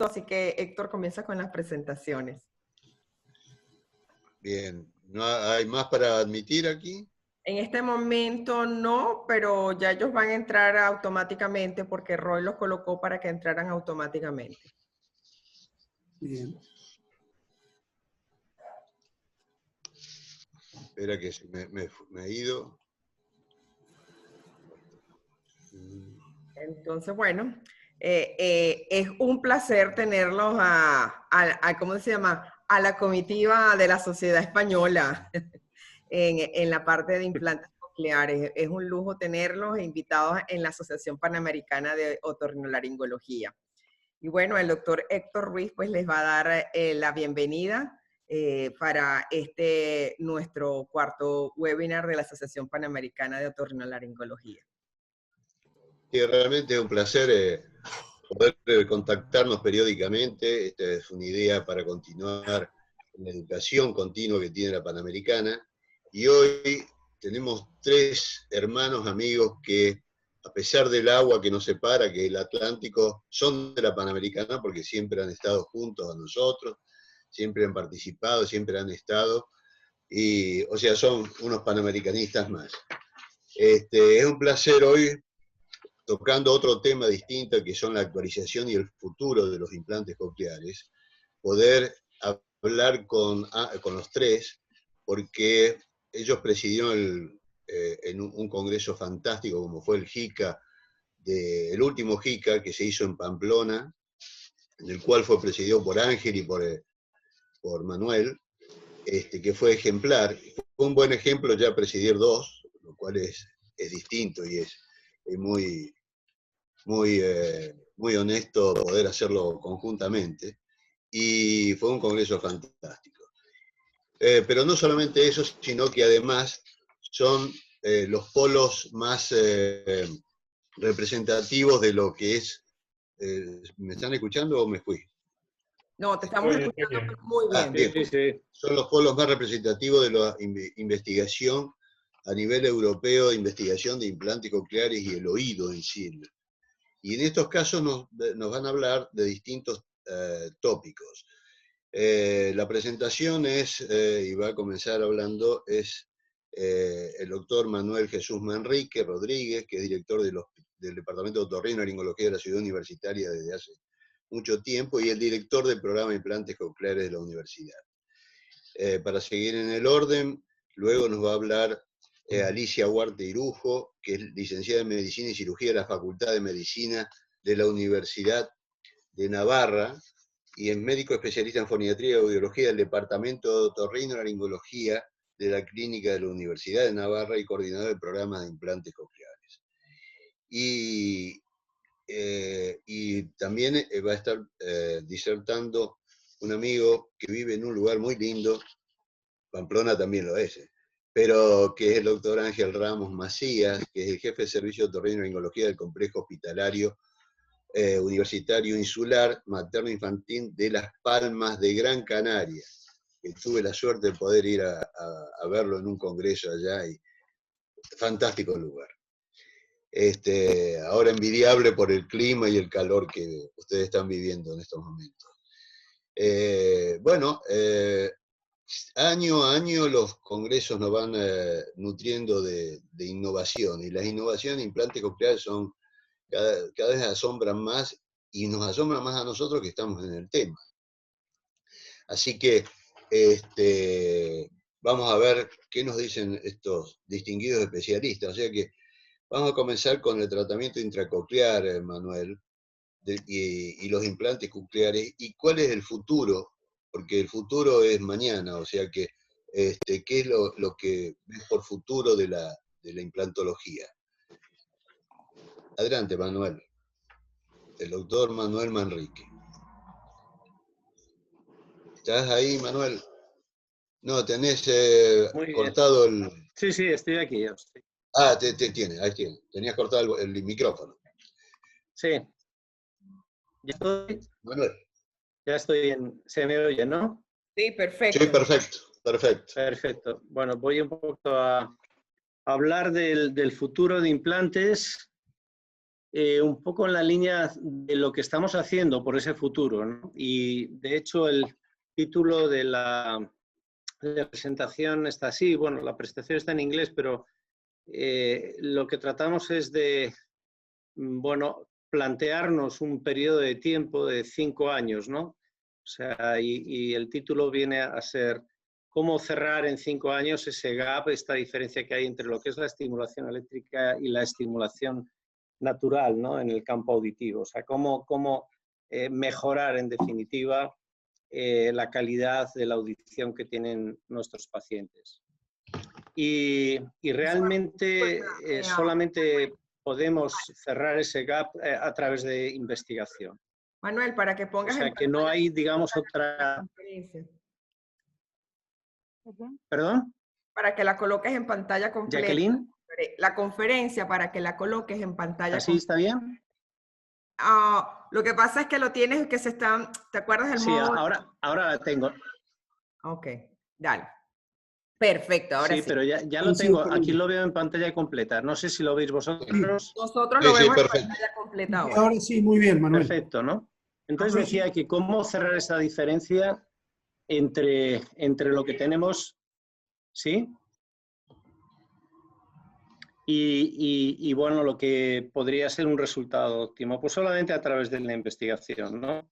así que Héctor comienza con las presentaciones. Bien, ¿no hay más para admitir aquí? En este momento no, pero ya ellos van a entrar automáticamente porque Roy los colocó para que entraran automáticamente. Bien. Espera que me ha ido. Entonces, bueno, es un placer tenerlos ¿cómo se llama? A la comitiva de la Sociedad Española en la parte de implantes cocleares. Es un lujo tenerlos invitados en la Asociación Panamericana de Otorrinolaringología. Y bueno, el doctor Héctor Ruiz pues les va a dar la bienvenida para nuestro cuarto webinar de la Asociación Panamericana de Otorrinolaringología. Que realmente es un placer poder contactarnos periódicamente. Esta es una idea para continuar en la educación continua que tiene la Panamericana. Y hoy tenemos 3 hermanos amigos que, a pesar del agua que nos separa, que es el Atlántico, son de la Panamericana porque siempre han estado juntos a nosotros, siempre han participado, siempre han estado, y, o sea, son unos panamericanistas más. Es un placer hoy, tocando otro tema distinto, que son la actualización y el futuro de los implantes cocleares, poder hablar con los 3, porque ellos presidieron en un congreso fantástico como fue el JICA, el último JICA que se hizo en Pamplona, en el cual fue presidido por Ángel y por Manuel, que fue ejemplar. Fue un buen ejemplo ya presidir 2, lo cual es distinto y es muy honesto poder hacerlo conjuntamente, y fue un congreso fantástico. Pero no solamente eso, sino que además son los polos más representativos de lo que es... ¿Me están escuchando o me fui? No, te estamos escuchando muy bien. Bien. Sí, sí. Son los polos más representativos de la investigación a nivel europeo, de investigación de implantes cocleares y el oído en sí. Y en estos casos nos van a hablar de distintos tópicos. La presentación es, y va a comenzar hablando, es el doctor Manuel Jesús Manrique Rodríguez, que es director del Departamento de Otorrinolaringología de la Ciudad Universitaria desde hace mucho tiempo, y el director del programa de implantes cocleares de la universidad. Para seguir en el orden, luego nos va a hablar Alicia Huarte Irujo, que es licenciada en Medicina y Cirugía de la Facultad de Medicina de la Universidad de Navarra, y es médico especialista en foniatría y audiología del Departamento de Otorrinolaringología de la Clínica de la Universidad de Navarra y coordinador del programa de implantes cocleares. Y también va a estar disertando un amigo que vive en un lugar muy lindo, Pamplona también lo es, pero que es el doctor Ángel Ramos Macías, que es el jefe de servicio de otorrinolaringología del complejo hospitalario universitario insular materno-infantil de Las Palmas de Gran Canaria, que tuve la suerte de poder ir a verlo en un congreso allá, y fantástico lugar. Ahora envidiable por el clima y el calor que ustedes están viviendo en estos momentos. Año a año los congresos nos van nutriendo de innovación, y las innovaciones en implantes cocleares son cada vez asombran más, y nos asombran más a nosotros que estamos en el tema. Así que vamos a ver qué nos dicen estos distinguidos especialistas. O sea que vamos a comenzar con el tratamiento intracoclear, Manuel, y los implantes cocleares, y cuál es el futuro, porque el futuro es mañana. O sea que, ¿qué es lo que ves por futuro de la implantología? Adelante, Manuel. El doctor Manuel Manrique. ¿Estás ahí, Manuel? No, tenés cortado el... Sí, sí, estoy aquí. Estoy... Ah, tiene, ahí tiene. Tenías cortado el micrófono. Sí. Ya estoy. Manuel. Ya estoy en... ¿Se me oye, no? Sí, perfecto. Sí, perfecto, perfecto. Perfecto. Bueno, voy un poco a hablar del futuro de implantes un poco en la línea de lo que estamos haciendo por ese futuro, ¿no? Y de hecho el título de la presentación está así, bueno, la presentación está en inglés, pero lo que tratamos es de, bueno, plantearnos un periodo de tiempo de 5 años, ¿no? O sea, y el título viene a ser cómo cerrar en 5 años ese gap, esta diferencia que hay entre lo que es la estimulación eléctrica y la estimulación natural, ¿no? En el campo auditivo. O sea, cómo mejorar, en definitiva, la calidad de la audición que tienen nuestros pacientes. Y realmente solamente podemos cerrar ese gap a través de investigación. Manuel, para que pongas o sea, que no hay, digamos, otra... ¿Perdón? Para que la coloques en pantalla completa. Jacqueline. La conferencia, para que la coloques en pantalla completa. ¿Así está bien? Lo que pasa es que lo tienes, que se están... ¿Te acuerdas del modo? Sí, ahora la tengo. Ok, dale. Perfecto, ahora sí. Sí, pero ya lo tengo. Aquí lo veo en pantalla completa. No sé si lo veis vosotros. Nosotros lo vemos en pantalla completa ahora. Ahora sí, muy bien, Manuel. Perfecto, ¿no? Entonces decía que cómo cerrar esa diferencia entre lo que tenemos, ¿sí? Y bueno, lo que podría ser un resultado óptimo, pues solamente a través de la investigación, ¿no?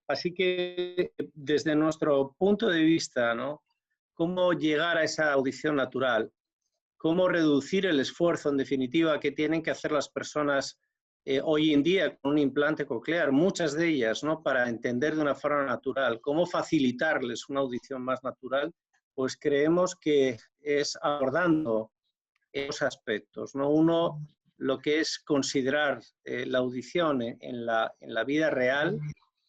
Así que desde nuestro punto de vista, ¿no? Cómo llegar a esa audición natural, cómo reducir el esfuerzo, en definitiva, que tienen que hacer las personas hoy en día con un implante coclear, muchas de ellas, ¿no? Para entender de una forma natural, cómo facilitarles una audición más natural, pues creemos que es abordando esos aspectos, ¿no? Uno, lo que es considerar la audición en la vida real,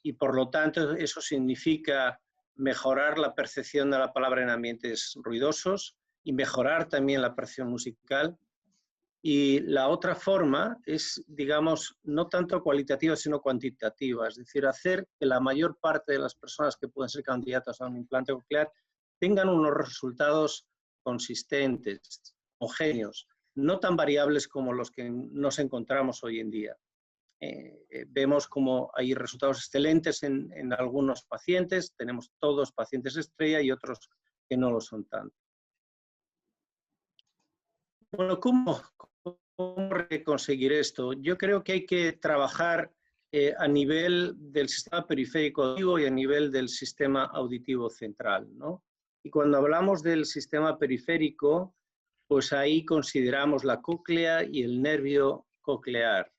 y por lo tanto eso significa mejorar la percepción de la palabra en ambientes ruidosos y mejorar también la percepción musical. Y la otra forma es, digamos, no tanto cualitativa sino cuantitativa, es decir, hacer que la mayor parte de las personas que pueden ser candidatas a un implante coclear tengan unos resultados consistentes, homogéneos, no tan variables como los que nos encontramos hoy en día. Vemos como hay resultados excelentes en algunos pacientes, tenemos todos pacientes estrella y otros que no lo son tanto. Bueno, ¿cómo conseguir esto? Yo creo que hay que trabajar a nivel del sistema periférico auditivo y a nivel del sistema auditivo central, ¿no? Y cuando hablamos del sistema periférico, pues ahí consideramos la cóclea y el nervio coclear.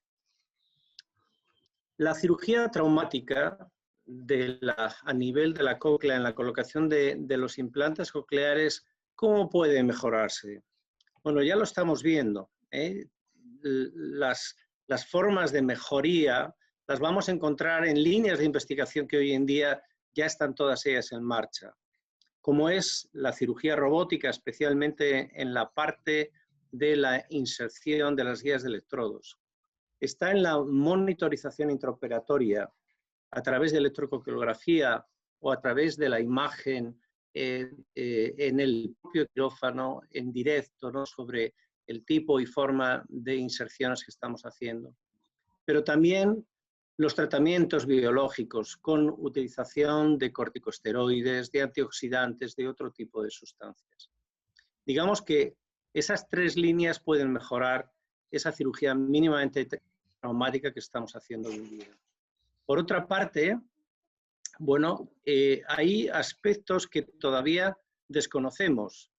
La cirugía traumática a nivel de la cóclea en la colocación de los implantes cocleares, ¿cómo puede mejorarse? Bueno, ya lo estamos viendo, ¿eh? Las formas de mejoría las vamos a encontrar en líneas de investigación que hoy en día ya están todas ellas en marcha, como es la cirugía robótica, especialmente en la parte de la inserción de las guías de electrodos. Está en la monitorización intraoperatoria a través de electrocoreografía o a través de la imagen en el propio quirófano en directo, ¿no? Sobre el tipo y forma de inserciones que estamos haciendo. Pero también los tratamientos biológicos con utilización de corticosteroides, de antioxidantes, de otro tipo de sustancias. Digamos que esas 3 líneas pueden mejorar esa cirugía mínimamente traumática que estamos haciendo hoy en día. Por otra parte, bueno, hay aspectos que todavía desconocemos.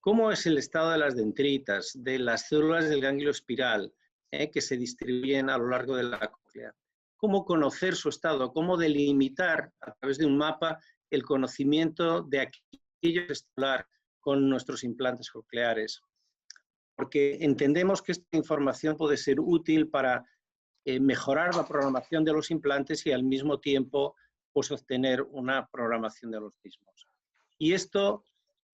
¿Cómo es el estado de las dendritas, de las células del ganglio espiral que se distribuyen a lo largo de la cóclea? ¿Cómo conocer su estado? ¿Cómo delimitar a través de un mapa el conocimiento de aquello estelar con nuestros implantes cocleares? Porque entendemos que esta información puede ser útil para mejorar la programación de los implantes y al mismo tiempo pues, obtener una programación de los mismos. Y esto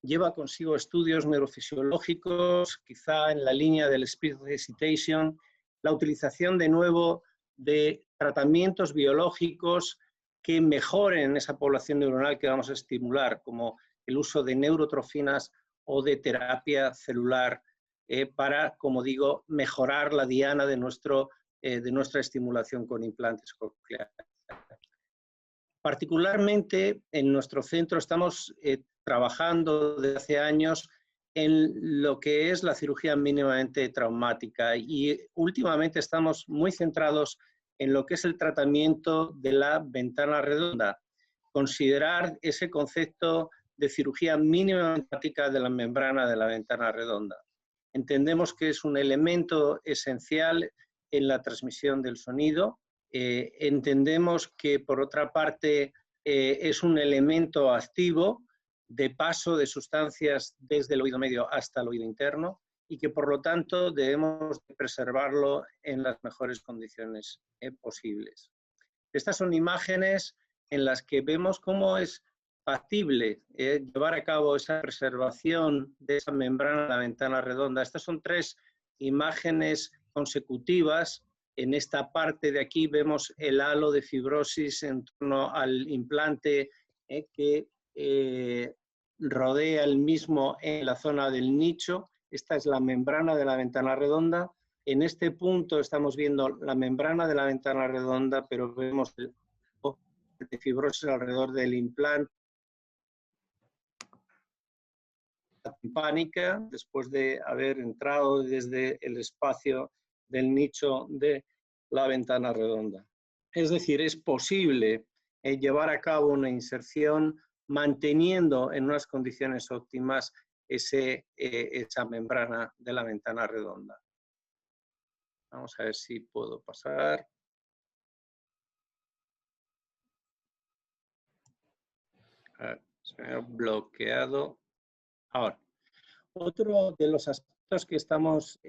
lleva consigo estudios neurofisiológicos, quizá en la línea del speech recitation, la utilización de nuevo de tratamientos biológicos que mejoren esa población neuronal que vamos a estimular, como el uso de neurotrofinas o de terapia celular para, como digo, mejorar la diana de nuestra estimulación con implantes cocleares. Particularmente en nuestro centro estamos trabajando desde hace años en lo que es la cirugía mínimamente traumática y últimamente estamos muy centrados en lo que es el tratamiento de la ventana redonda. Considerar ese concepto de cirugía mínimamente traumática de la membrana de la ventana redonda. Entendemos que es un elemento esencial en la transmisión del sonido. Entendemos que, por otra parte, es un elemento activo de paso de sustancias desde el oído medio hasta el oído interno y que, por lo tanto, debemos preservarlo en las mejores condiciones posibles. Estas son imágenes en las que vemos cómo es factible llevar a cabo esa preservación de esa membrana de la ventana redonda. Estas son 3 imágenes consecutivas. En esta parte de aquí vemos el halo de fibrosis en torno al implante que rodea el mismo en la zona del nicho. Esta es la membrana de la ventana redonda. En este punto estamos viendo la membrana de la ventana redonda, pero vemos el de fibrosis alrededor del implante timpánica después de haber entrado desde el espacio del nicho de la ventana redonda. Es decir, es posible llevar a cabo una inserción manteniendo en unas condiciones óptimas esa membrana de la ventana redonda. Vamos a ver si puedo pasar. Se me ha bloqueado. Ahora, otro de los aspectos que estamos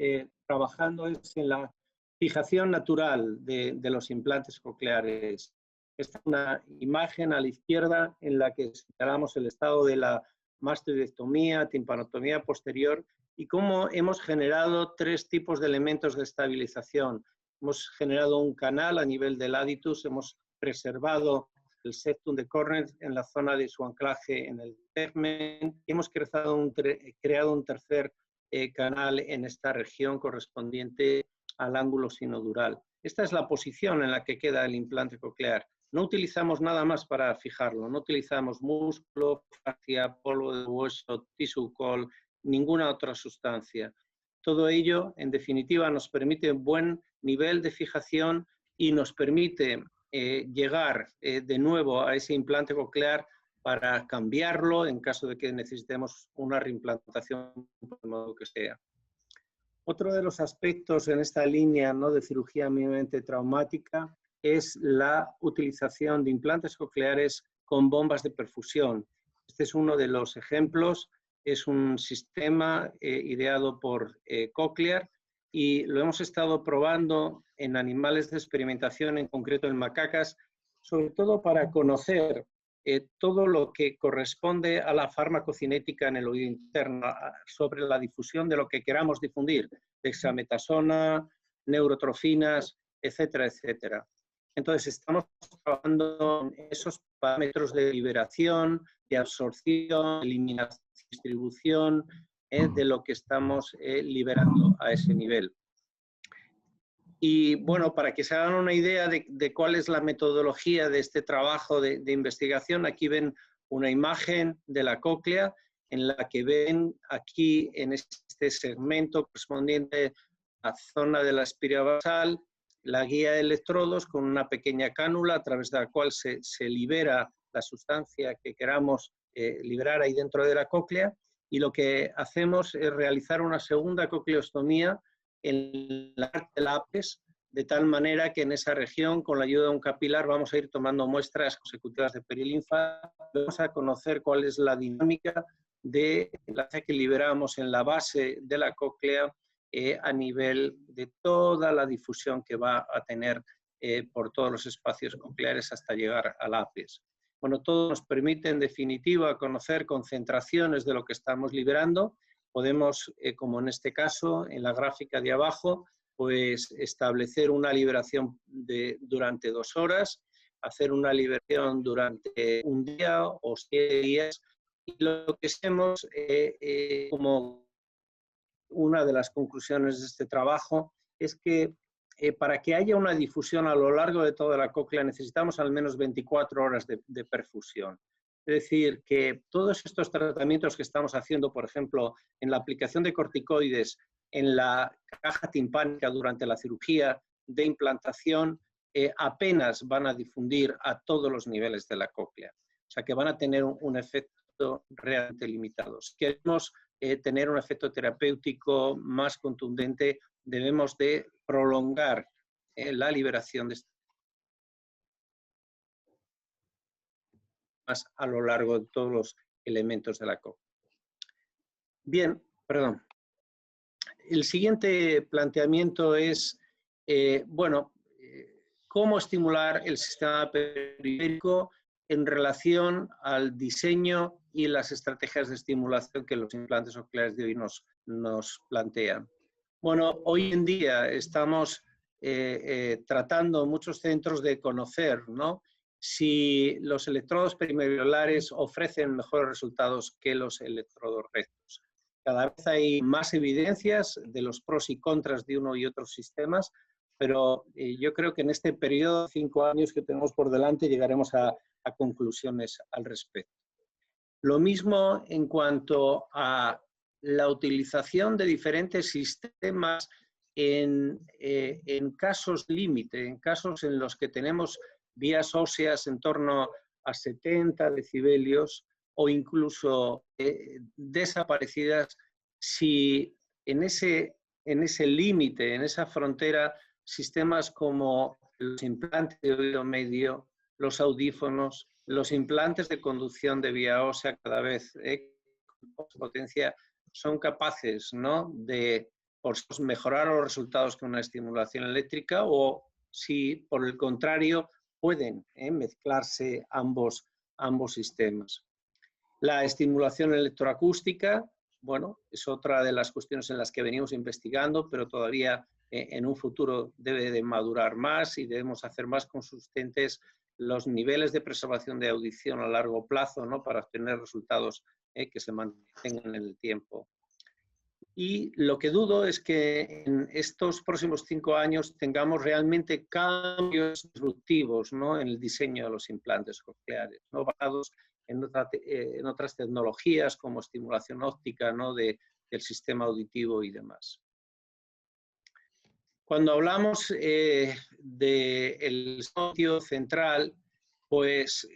trabajando es en la fijación natural de los implantes cocleares. Esta es una imagen a la izquierda en la que señalamos el estado de la mastoidectomía, timpanotomía posterior y cómo hemos generado 3 tipos de elementos de estabilización. Hemos generado un canal a nivel del aditus, hemos preservado el septum de Cornet en la zona de su anclaje en el tegmen. Hemos creado un tercer canal en esta región correspondiente al ángulo sinodural. Esta es la posición en la que queda el implante coclear. No utilizamos nada más para fijarlo, no utilizamos músculo, fascia, polvo de hueso, tissue col, ninguna otra sustancia. Todo ello, en definitiva, nos permite un buen nivel de fijación y nos permite llegar de nuevo a ese implante coclear para cambiarlo en caso de que necesitemos una reimplantación por el modo que sea. Otro de los aspectos en esta línea, ¿no?, de cirugía mínimamente traumática es la utilización de implantes cocleares con bombas de perfusión. Este es uno de los ejemplos, es un sistema ideado por Cochlear y lo hemos estado probando en animales de experimentación, en concreto en macacas, sobre todo para conocer todo lo que corresponde a la farmacocinética en el oído interno, sobre la difusión de lo que queramos difundir, dexametasona, neurotrofinas, etcétera, etcétera. Entonces, estamos trabajando en esos parámetros de liberación, de absorción, eliminación, distribución, de lo que estamos liberando a ese nivel. Y bueno, para que se hagan una idea de cuál es la metodología de este trabajo de investigación, aquí ven una imagen de la cóclea en la que ven aquí en este segmento correspondiente a la zona de la espiral basal, la guía de electrodos con una pequeña cánula a través de la cual se libera la sustancia que queramos liberar ahí dentro de la cóclea, y lo que hacemos es realizar una segunda cocleostomía en la parte del apes, de tal manera que en esa región, con la ayuda de un capilar, vamos a ir tomando muestras consecutivas de perilinfa. Vamos a conocer cuál es la dinámica de la que liberamos en la base de la cóclea a nivel de toda la difusión que va a tener por todos los espacios cocleares hasta llegar al apes. Bueno, todo nos permite, en definitiva, conocer concentraciones de lo que estamos liberando. Podemos, como en este caso, en la gráfica de abajo, pues establecer una liberación durante 2 horas, hacer una liberación durante 1 día o 7 días. Y lo que hacemos como una de las conclusiones de este trabajo es que para que haya una difusión a lo largo de toda la cóclea necesitamos al menos 24 horas de perfusión. Es decir, que todos estos tratamientos que estamos haciendo, por ejemplo, en la aplicación de corticoides en la caja timpánica durante la cirugía de implantación, apenas van a difundir a todos los niveles de la cóclea. O sea, que van a tener un efecto realmente limitado. Si queremos tener un efecto terapéutico más contundente, debemos de prolongar la liberación de más a lo largo de todos los elementos de la cóclea. Bien, perdón. El siguiente planteamiento es, cómo estimular el sistema periférico en relación al diseño y las estrategias de estimulación que los implantes cocleares de hoy nos plantean. Bueno, hoy en día estamos tratando muchos centros de conocer, ¿no?, si los electrodos perimedullares ofrecen mejores resultados que los electrodos rectos. Cada vez hay más evidencias de los pros y contras de uno y otros sistemas, pero yo creo que en este periodo de 5 años que tenemos por delante llegaremos a conclusiones al respecto. Lo mismo en cuanto a la utilización de diferentes sistemas en casos límite, en casos en los que tenemos vías óseas en torno a 70 decibelios o incluso desaparecidas, si en ese límite, en esa frontera, sistemas como los implantes de oído medio, los audífonos, los implantes de conducción de vía ósea cada vez con potencia, son capaces, ¿no?, de mejorar los resultados con una estimulación eléctrica, o si por el contrario pueden mezclarse ambos sistemas. La estimulación electroacústica, bueno, es otra de las cuestiones en las que venimos investigando, pero todavía en un futuro debe de madurar más y debemos hacer más consistentes los niveles de preservación de audición a largo plazo, ¿no?, para obtener resultados que se mantengan en el tiempo. Y lo que dudo es que en estos próximos 5 años tengamos realmente cambios disruptivos, ¿no?, en el diseño de los implantes cocleares, ¿no?, basados en otras tecnologías como estimulación óptica, ¿no?, del sistema auditivo y demás. Cuando hablamos del sitio central, pues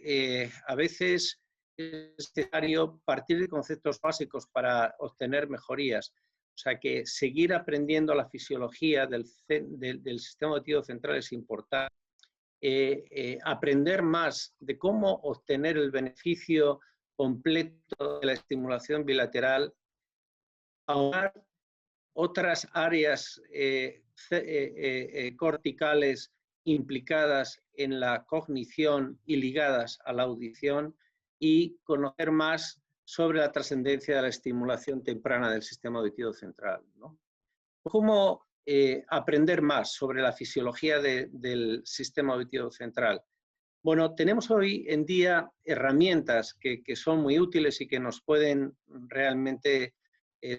a veces es necesario partir de conceptos básicos para obtener mejorías. O sea que seguir aprendiendo la fisiología del sistema auditivo central es importante. Aprender más de cómo obtener el beneficio completo de la estimulación bilateral, ahondar otras áreas corticales implicadas en la cognición y ligadas a la audición, y conocer más sobre la trascendencia de la estimulación temprana del sistema auditivo central, ¿no? ¿Cómo aprender más sobre la fisiología del sistema auditivo central? Bueno, tenemos hoy en día herramientas que son muy útiles y que nos pueden realmente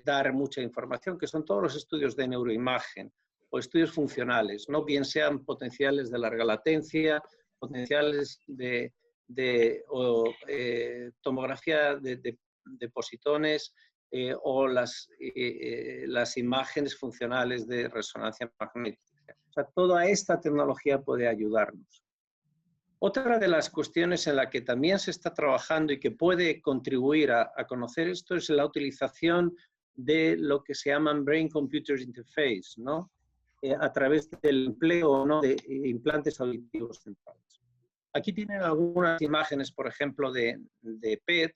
dar mucha información, que son todos los estudios de neuroimagen o estudios funcionales, ¿no?, bien sean potenciales de larga latencia, potenciales de tomografía de positones o las imágenes funcionales de resonancia magnética. O sea, toda esta tecnología puede ayudarnos. Otra de las cuestiones en la que también se está trabajando y que puede contribuir a conocer esto es la utilización de lo que se llaman Brain-Computer Interface, ¿no?, a través del empleo, ¿no?, de implantes auditivos centrales. Aquí tienen algunas imágenes, por ejemplo, de PET,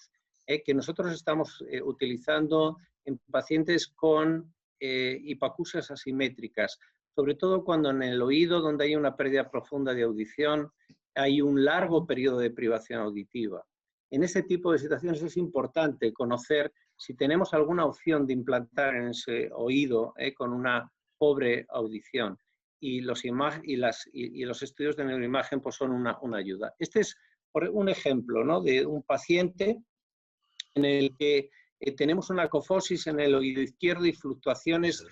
que nosotros estamos utilizando en pacientes con hipoacusias asimétricas, sobre todo cuando en el oído, donde hay una pérdida profunda de audición, hay un largo periodo de privación auditiva. En este tipo de situaciones es importante conocer si tenemos alguna opción de implantar en ese oído con una pobre audición. Y los estudios de neuroimagen pues son una ayuda. Este es un ejemplo, ¿no?, de un paciente en el que tenemos una cofosis en el oído izquierdo y fluctuaciones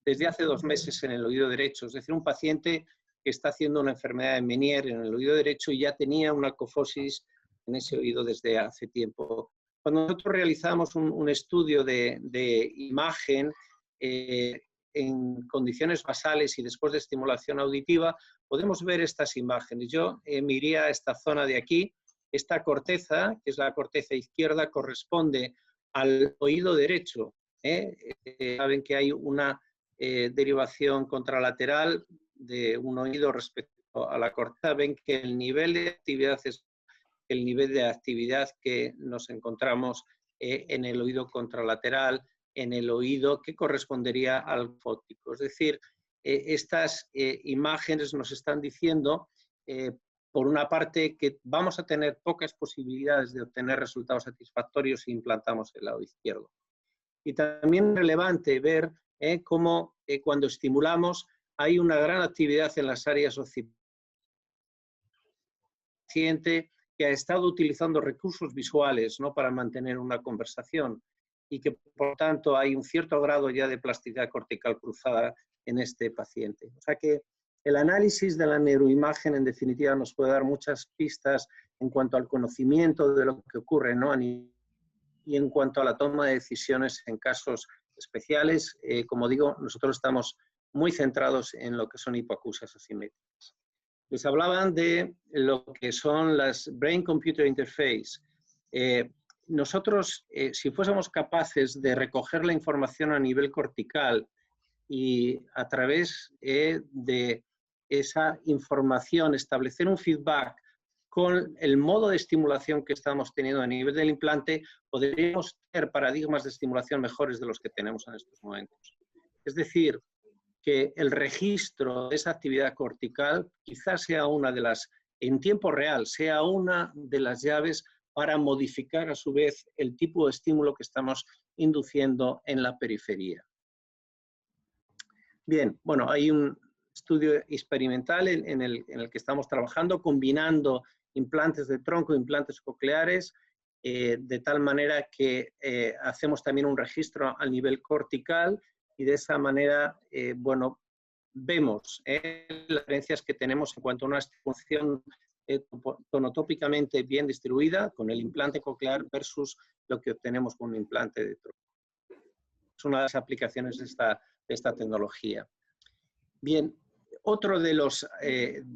desde hace 2 meses en el oído derecho. Es decir, un paciente que está haciendo una enfermedad de Meniere en el oído derecho y ya tenía una cofosis en ese oído desde hace tiempo. Cuando nosotros realizamos un estudio de imagen en condiciones basales y después de estimulación auditiva, podemos ver estas imágenes. Yo me iría a esta zona de aquí. Esta corteza, que es la corteza izquierda, corresponde al oído derecho. Saben que hay una derivación contralateral de un oído respecto a la corteza. Ven que el nivel de actividad es el nivel de actividad que nos encontramos en el oído contralateral, en el oído que correspondería al fótico. Es decir, estas imágenes nos están diciendo, por una parte, que vamos a tener pocas posibilidades de obtener resultados satisfactorios si implantamos el lado izquierdo. Y también es relevante ver cómo cuando estimulamos hay una gran actividad en las áreas occipitales. Paciente que ha estado utilizando recursos visuales, ¿no?, para mantener una conversación y que, por tanto, hay un cierto grado ya de plasticidad cortical cruzada en este paciente. O sea que el análisis de la neuroimagen, en definitiva, nos puede dar muchas pistas en cuanto al conocimiento de lo que ocurre, ¿no?, y en cuanto a la toma de decisiones en casos especiales. Como digo, nosotros estamos muy centrados en lo que son hipoacúsias asimétricas. Les hablaban de lo que son las Brain-Computer Interface. Nosotros, si fuésemos capaces de recoger la información a nivel cortical y a través de esa información establecer un feedback con el modo de estimulación que estamos teniendo a nivel del implante, podríamos tener paradigmas de estimulación mejores de los que tenemos en estos momentos. Es decir, que el registro de esa actividad cortical quizás sea una de las, en tiempo real, sea una de las llaves para modificar a su vez el tipo de estímulo que estamos induciendo en la periferia. Bien, bueno, hay un estudio experimental en el que estamos trabajando, combinando implantes de tronco e implantes cocleares, de tal manera que hacemos también un registro al nivel cortical y de esa manera, bueno, vemos las diferencias que tenemos en cuanto a una estimulación tonotópicamente bien distribuida con el implante coclear versus lo que obtenemos con un implante de tronco. Es una de las aplicaciones de esta tecnología. Bien, otro de los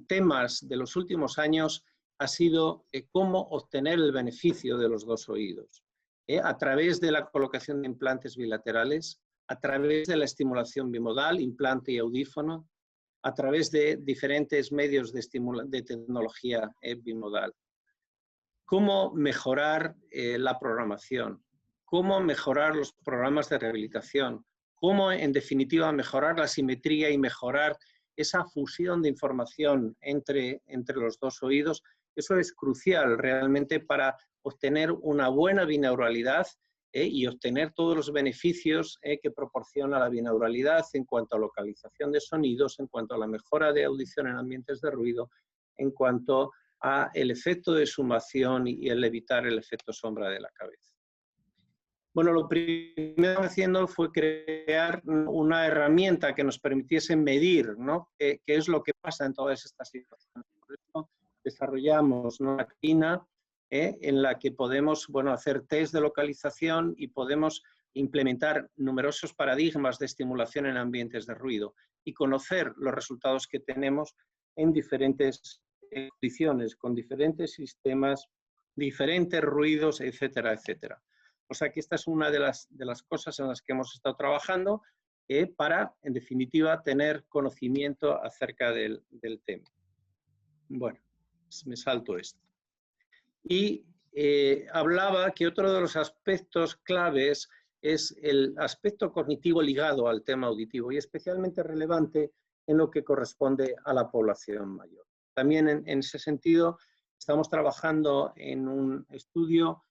temas de los últimos años ha sido cómo obtener el beneficio de los dos oídos, a través de la colocación de implantes bilaterales, a través de la estimulación bimodal, implante y audífono, a través de diferentes medios de tecnología bimodal. Cómo mejorar la programación, cómo mejorar los programas de rehabilitación, cómo, en definitiva, mejorar la simetría y mejorar esa fusión de información entre los dos oídos. Eso es crucial realmente para obtener una buena binauralidad y obtener todos los beneficios que proporciona la binauralidad en cuanto a localización de sonidos, en cuanto a la mejora de audición en ambientes de ruido, en cuanto a el efecto de sumación y el evitar el efecto sombra de la cabeza. Bueno, lo primero que haciendo fue crear una herramienta que nos permitiese medir, ¿no?, qué es lo que pasa en todas estas situaciones. Por eso desarrollamos una máquina en la que podemos, bueno, hacer test de localización y podemos implementar numerosos paradigmas de estimulación en ambientes de ruido y conocer los resultados que tenemos en diferentes condiciones, con diferentes sistemas, diferentes ruidos, etcétera, etcétera. O sea que esta es una de las cosas en las que hemos estado trabajando para, en definitiva, tener conocimiento acerca del tema. Bueno, me salto esto. Y hablaba que otro de los aspectos claves es el aspecto cognitivo ligado al tema auditivo y especialmente relevante en lo que corresponde a la población mayor. También en ese sentido estamos trabajando en un estudio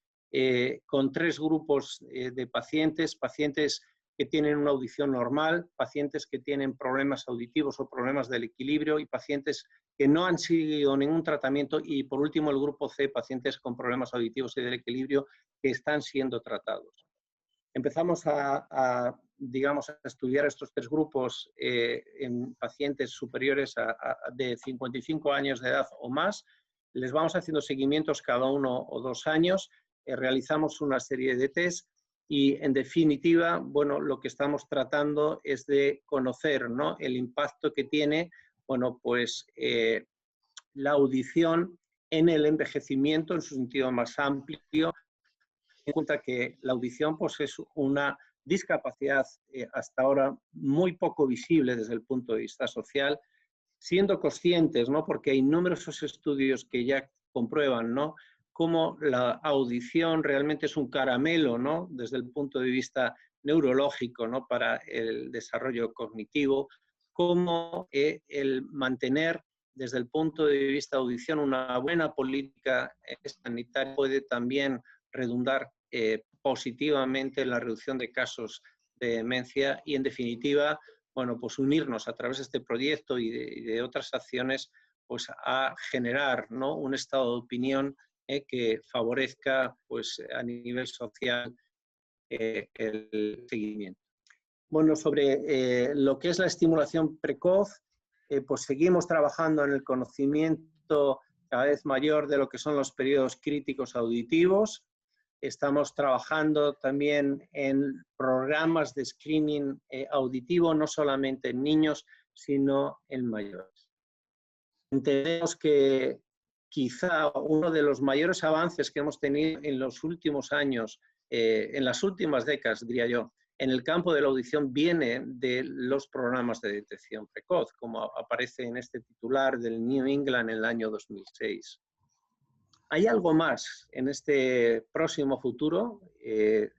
con 3 grupos de pacientes que tienen una audición normal, pacientes que tienen problemas auditivos o problemas del equilibrio y pacientes que no han seguido ningún tratamiento y, por último, el grupo C, pacientes con problemas auditivos y del equilibrio que están siendo tratados. Empezamos digamos, a estudiar estos 3 grupos en pacientes superiores de 55 años de edad o más. Les vamos haciendo seguimientos cada 1 o 2 años, realizamos una serie de test y, en definitiva, bueno, lo que estamos tratando es de conocer, ¿no?, el impacto que tiene, bueno, pues la audición en el envejecimiento en su sentido más amplio, en cuenta que la audición pues, es una discapacidad hasta ahora muy poco visible desde el punto de vista social, siendo conscientes, ¿no?, porque hay numerosos estudios que ya comprueban, ¿no?, cómo la audición realmente es un caramelo, ¿no?, desde el punto de vista neurológico, ¿no?, para el desarrollo cognitivo, cómo el mantener desde el punto de vista de audición una buena política sanitaria puede también redundar positivamente en la reducción de casos de demencia y, en definitiva, bueno, pues unirnos a través de este proyecto y de otras acciones pues a generar, ¿no?, un estado de opinión que favorezca pues a nivel social el seguimiento. Bueno, sobre lo que es la estimulación precoz, pues seguimos trabajando en el conocimiento cada vez mayor de lo que son los periodos críticos auditivos. Estamos trabajando también en programas de screening auditivo, no solamente en niños, sino en mayores. Entendemos que quizá uno de los mayores avances que hemos tenido en los últimos años, en las últimas décadas, diría yo, en el campo de la audición viene de los programas de detección precoz, como aparece en este titular del New England en el año 2006. ¿Hay algo más en este próximo futuro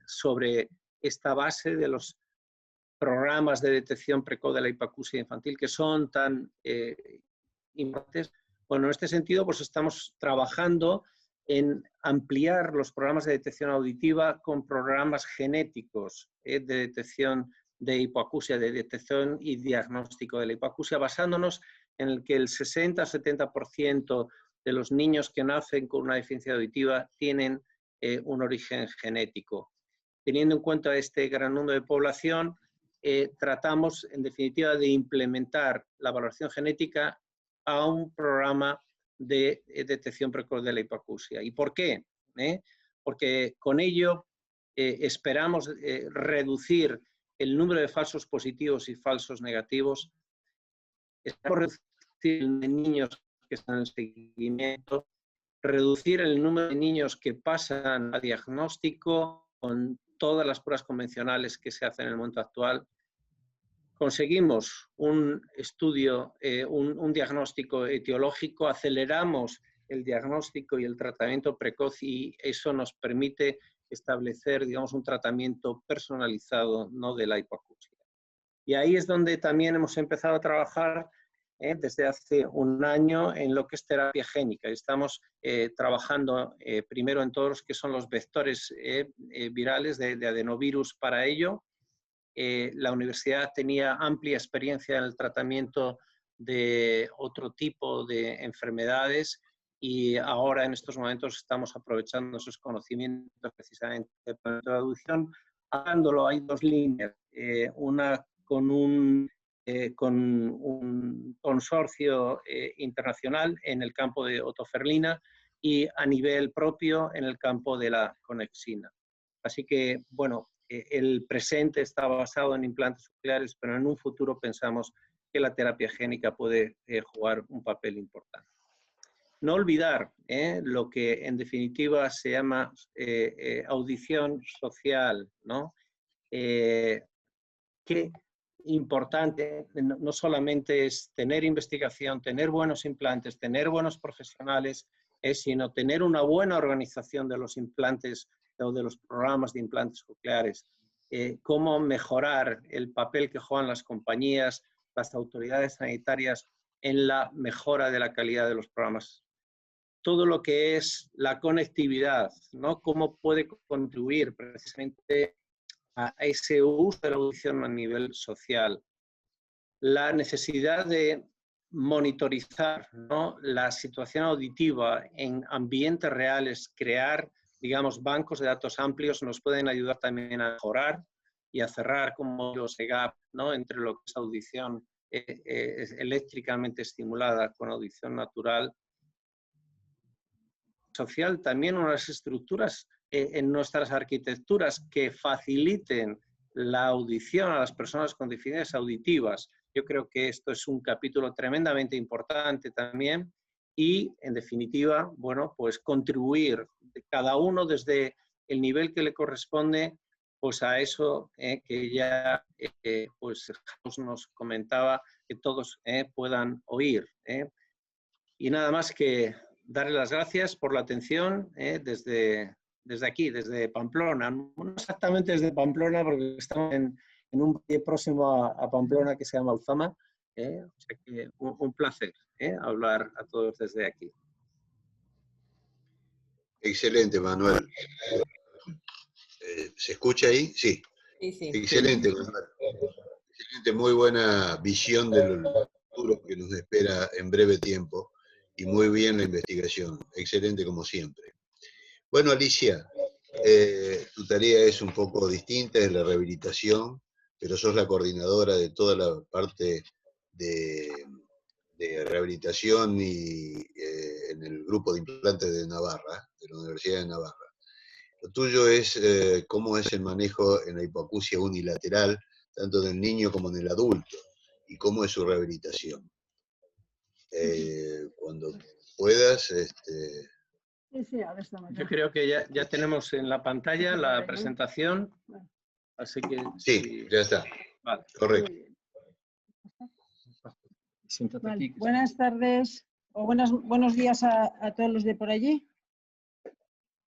sobre esta base de los programas de detección precoz de la hipoacusia infantil que son tan importantes? Bueno, en este sentido, pues estamos trabajando en ampliar los programas de detección auditiva con programas genéticos de detección de hipoacusia, de detección y diagnóstico de la hipoacusia, basándonos en el que el 60-70% de los niños que nacen con una deficiencia auditiva tienen un origen genético. Teniendo en cuenta este gran número de población, tratamos, en definitiva, de implementar la valoración genética a un programa de detección precoz de la hipoacusia. ¿Y por qué? Porque con ello esperamos reducir el número de falsos positivos y falsos negativos, esperamos reducir el número de niños que están en seguimiento, reducir el número de niños que pasan a diagnóstico con todas las pruebas convencionales que se hacen en el momento actual. Conseguimos un estudio, un diagnóstico etiológico, aceleramos el diagnóstico y el tratamiento precoz y eso nos permite establecer, digamos, un tratamiento personalizado, ¿no?, de la hipoacusia. Y ahí es donde también hemos empezado a trabajar desde hace un año en lo que es terapia génica. Estamos trabajando primero en todos los que son los vectores virales de adenovirus para ello. La universidad tenía amplia experiencia en el tratamiento de otro tipo de enfermedades y ahora en estos momentos estamos aprovechando esos conocimientos precisamente para la traducción. Hablándolo, hay 2 líneas, una con un consorcio internacional en el campo de otoferlina y a nivel propio en el campo de la conexina. Así que, bueno, el presente está basado en implantes cocleares, pero en un futuro pensamos que la terapia génica puede jugar un papel importante. No olvidar lo que en definitiva se llama audición social, ¿no? Qué importante no solamente es tener investigación, tener buenos implantes, tener buenos profesionales, sino tener una buena organización de los implantes o de los programas de implantes cocleares. Cómo mejorar el papel que juegan las compañías, las autoridades sanitarias en la mejora de la calidad de los programas. Todo lo que es la conectividad, ¿no? Cómo puede contribuir precisamente a ese uso de la audición a nivel social. La necesidad de monitorizar, ¿no?, la situación auditiva en ambientes reales, crear digamos, bancos de datos amplios nos pueden ayudar también a mejorar y a cerrar como ese gap, ¿no?, entre lo que es audición eléctricamente estimulada con audición natural. Social, también unas estructuras en nuestras arquitecturas que faciliten la audición a las personas con deficiencias auditivas. Yo creo que esto es un capítulo tremendamente importante también y, en definitiva, bueno, pues contribuir cada uno desde el nivel que le corresponde, pues a eso que ya pues nos comentaba, que todos puedan oír. Y nada más que darle las gracias por la atención desde aquí, desde Pamplona. No exactamente desde Pamplona, porque estamos en un valle próximo a Pamplona que se llama Alzama. O sea que un placer hablar a todos desde aquí. Excelente, Manuel. ¿Se escucha ahí? Sí. Sí, sí. Excelente, Manuel. Excelente, muy buena visión del futuro que nos espera en breve tiempo y muy bien la investigación. Excelente como siempre. Bueno, Alicia, tu tarea es un poco distinta, es la rehabilitación, pero sos la coordinadora de toda la parte de rehabilitación y en el grupo de implantes de Navarra, de la Universidad de Navarra. Lo tuyo es cómo es el manejo en la hipoacusia unilateral, tanto del niño como en el adulto, y cómo es su rehabilitación. Cuando puedas... Yo creo que ya tenemos en la pantalla la presentación, así que... Sí, ya está. Vale. Correcto. Vale. Buenas tardes o buenos días a todos los de por allí,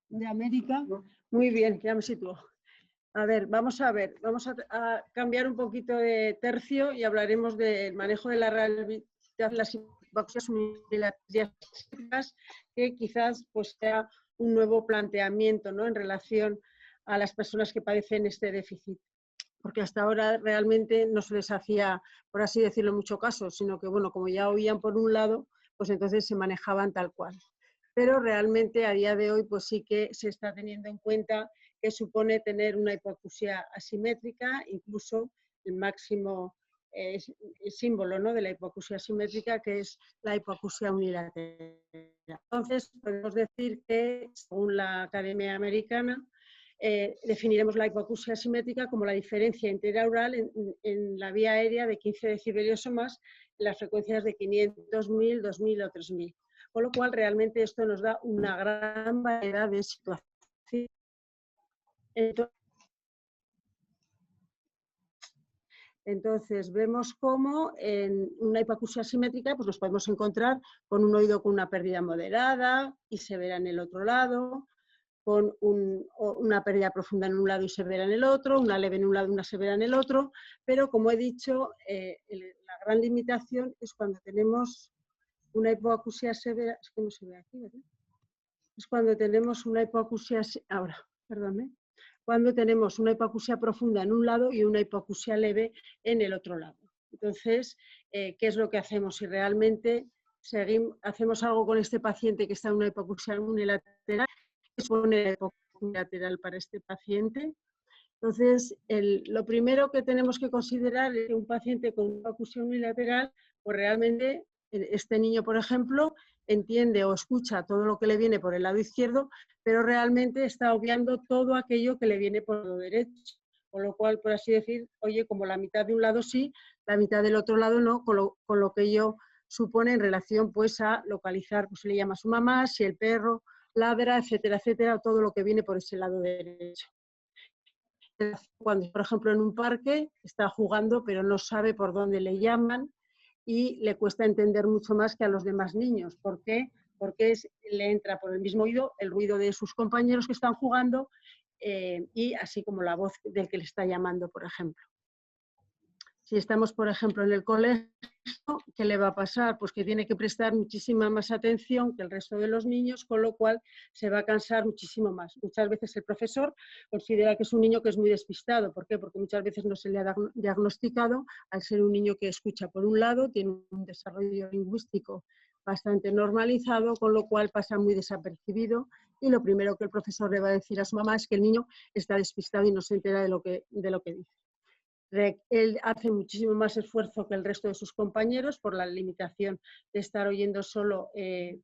de América. Muy bien, ya me sitúo. A ver, vamos a cambiar un poquito de tercio y hablaremos del manejo de la rehabilitación de las hipoacusias unilaterales, que quizás pues sea un nuevo planteamiento, ¿no?, en relación a las personas que padecen este déficit. Porque hasta ahora realmente no se les hacía, por así decirlo, mucho caso, sino que, bueno, como ya oían por un lado, pues entonces se manejaban tal cual. Pero realmente a día de hoy pues sí que se está teniendo en cuenta que supone tener una hipoacusia asimétrica, incluso el máximo símbolo, ¿no?, de la hipoacusia asimétrica, que es la hipoacusia unilateral. Entonces, podemos decir que, según la Academia Americana, definiremos la hipoacusia asimétrica como la diferencia interaural en la vía aérea de 15 decibelios o más en las frecuencias de 500, 1000, 2000 o 3000. Con lo cual, realmente esto nos da una gran variedad de situaciones. Entonces, vemos cómo en una hipoacusia asimétrica pues nos podemos encontrar con un oído con una pérdida moderada y severa en el otro lado, con una pérdida profunda en un lado y severa en el otro, una leve en un lado y una severa en el otro, pero como he dicho, la gran limitación es cuando tenemos una hipoacusia severa, es que no se ve aquí, ¿verdad? Es cuando tenemos una hipoacusia, cuando tenemos una hipoacusia profunda en un lado y una hipoacusia leve en el otro lado. Entonces, ¿qué es lo que hacemos? Si realmente hacemos algo con este paciente que está en una hipoacusia unilateral, ¿qué supone la hipoacusia unilateral para este paciente? Entonces, lo primero que tenemos que considerar es que un paciente con una hipoacusia unilateral, pues realmente este niño, por ejemplo, entiende o escucha todo lo que le viene por el lado izquierdo, pero realmente está obviando todo aquello que le viene por el lado derecho. Con lo cual, por así decir, oye, como la mitad de un lado sí, la mitad del otro lado no, con lo que ello supone en relación pues a localizar, pues se le llama a su mamá, si el perro ladra, etcétera, etcétera, todo lo que viene por ese lado derecho. Cuando, por ejemplo, en un parque está jugando, pero no sabe por dónde le llaman y le cuesta entender mucho más que a los demás niños. ¿Por qué? Porque le entra por el mismo oído el ruido de sus compañeros que están jugando y así como la voz del que le está llamando, por ejemplo. Si estamos, por ejemplo, en el colegio, ¿qué le va a pasar? Pues que tiene que prestar muchísima más atención que el resto de los niños, con lo cual se va a cansar muchísimo más. Muchas veces el profesor considera que es un niño que es muy despistado. ¿Por qué? Porque muchas veces no se le ha diagnosticado, al ser un niño que escucha por un lado, tiene un desarrollo lingüístico bastante normalizado, con lo cual pasa muy desapercibido y lo primero que el profesor le va a decir a su mamá es que el niño está despistado y no se entera de lo que dice. Él hace muchísimo más esfuerzo que el resto de sus compañeros por la limitación de estar oyendo solo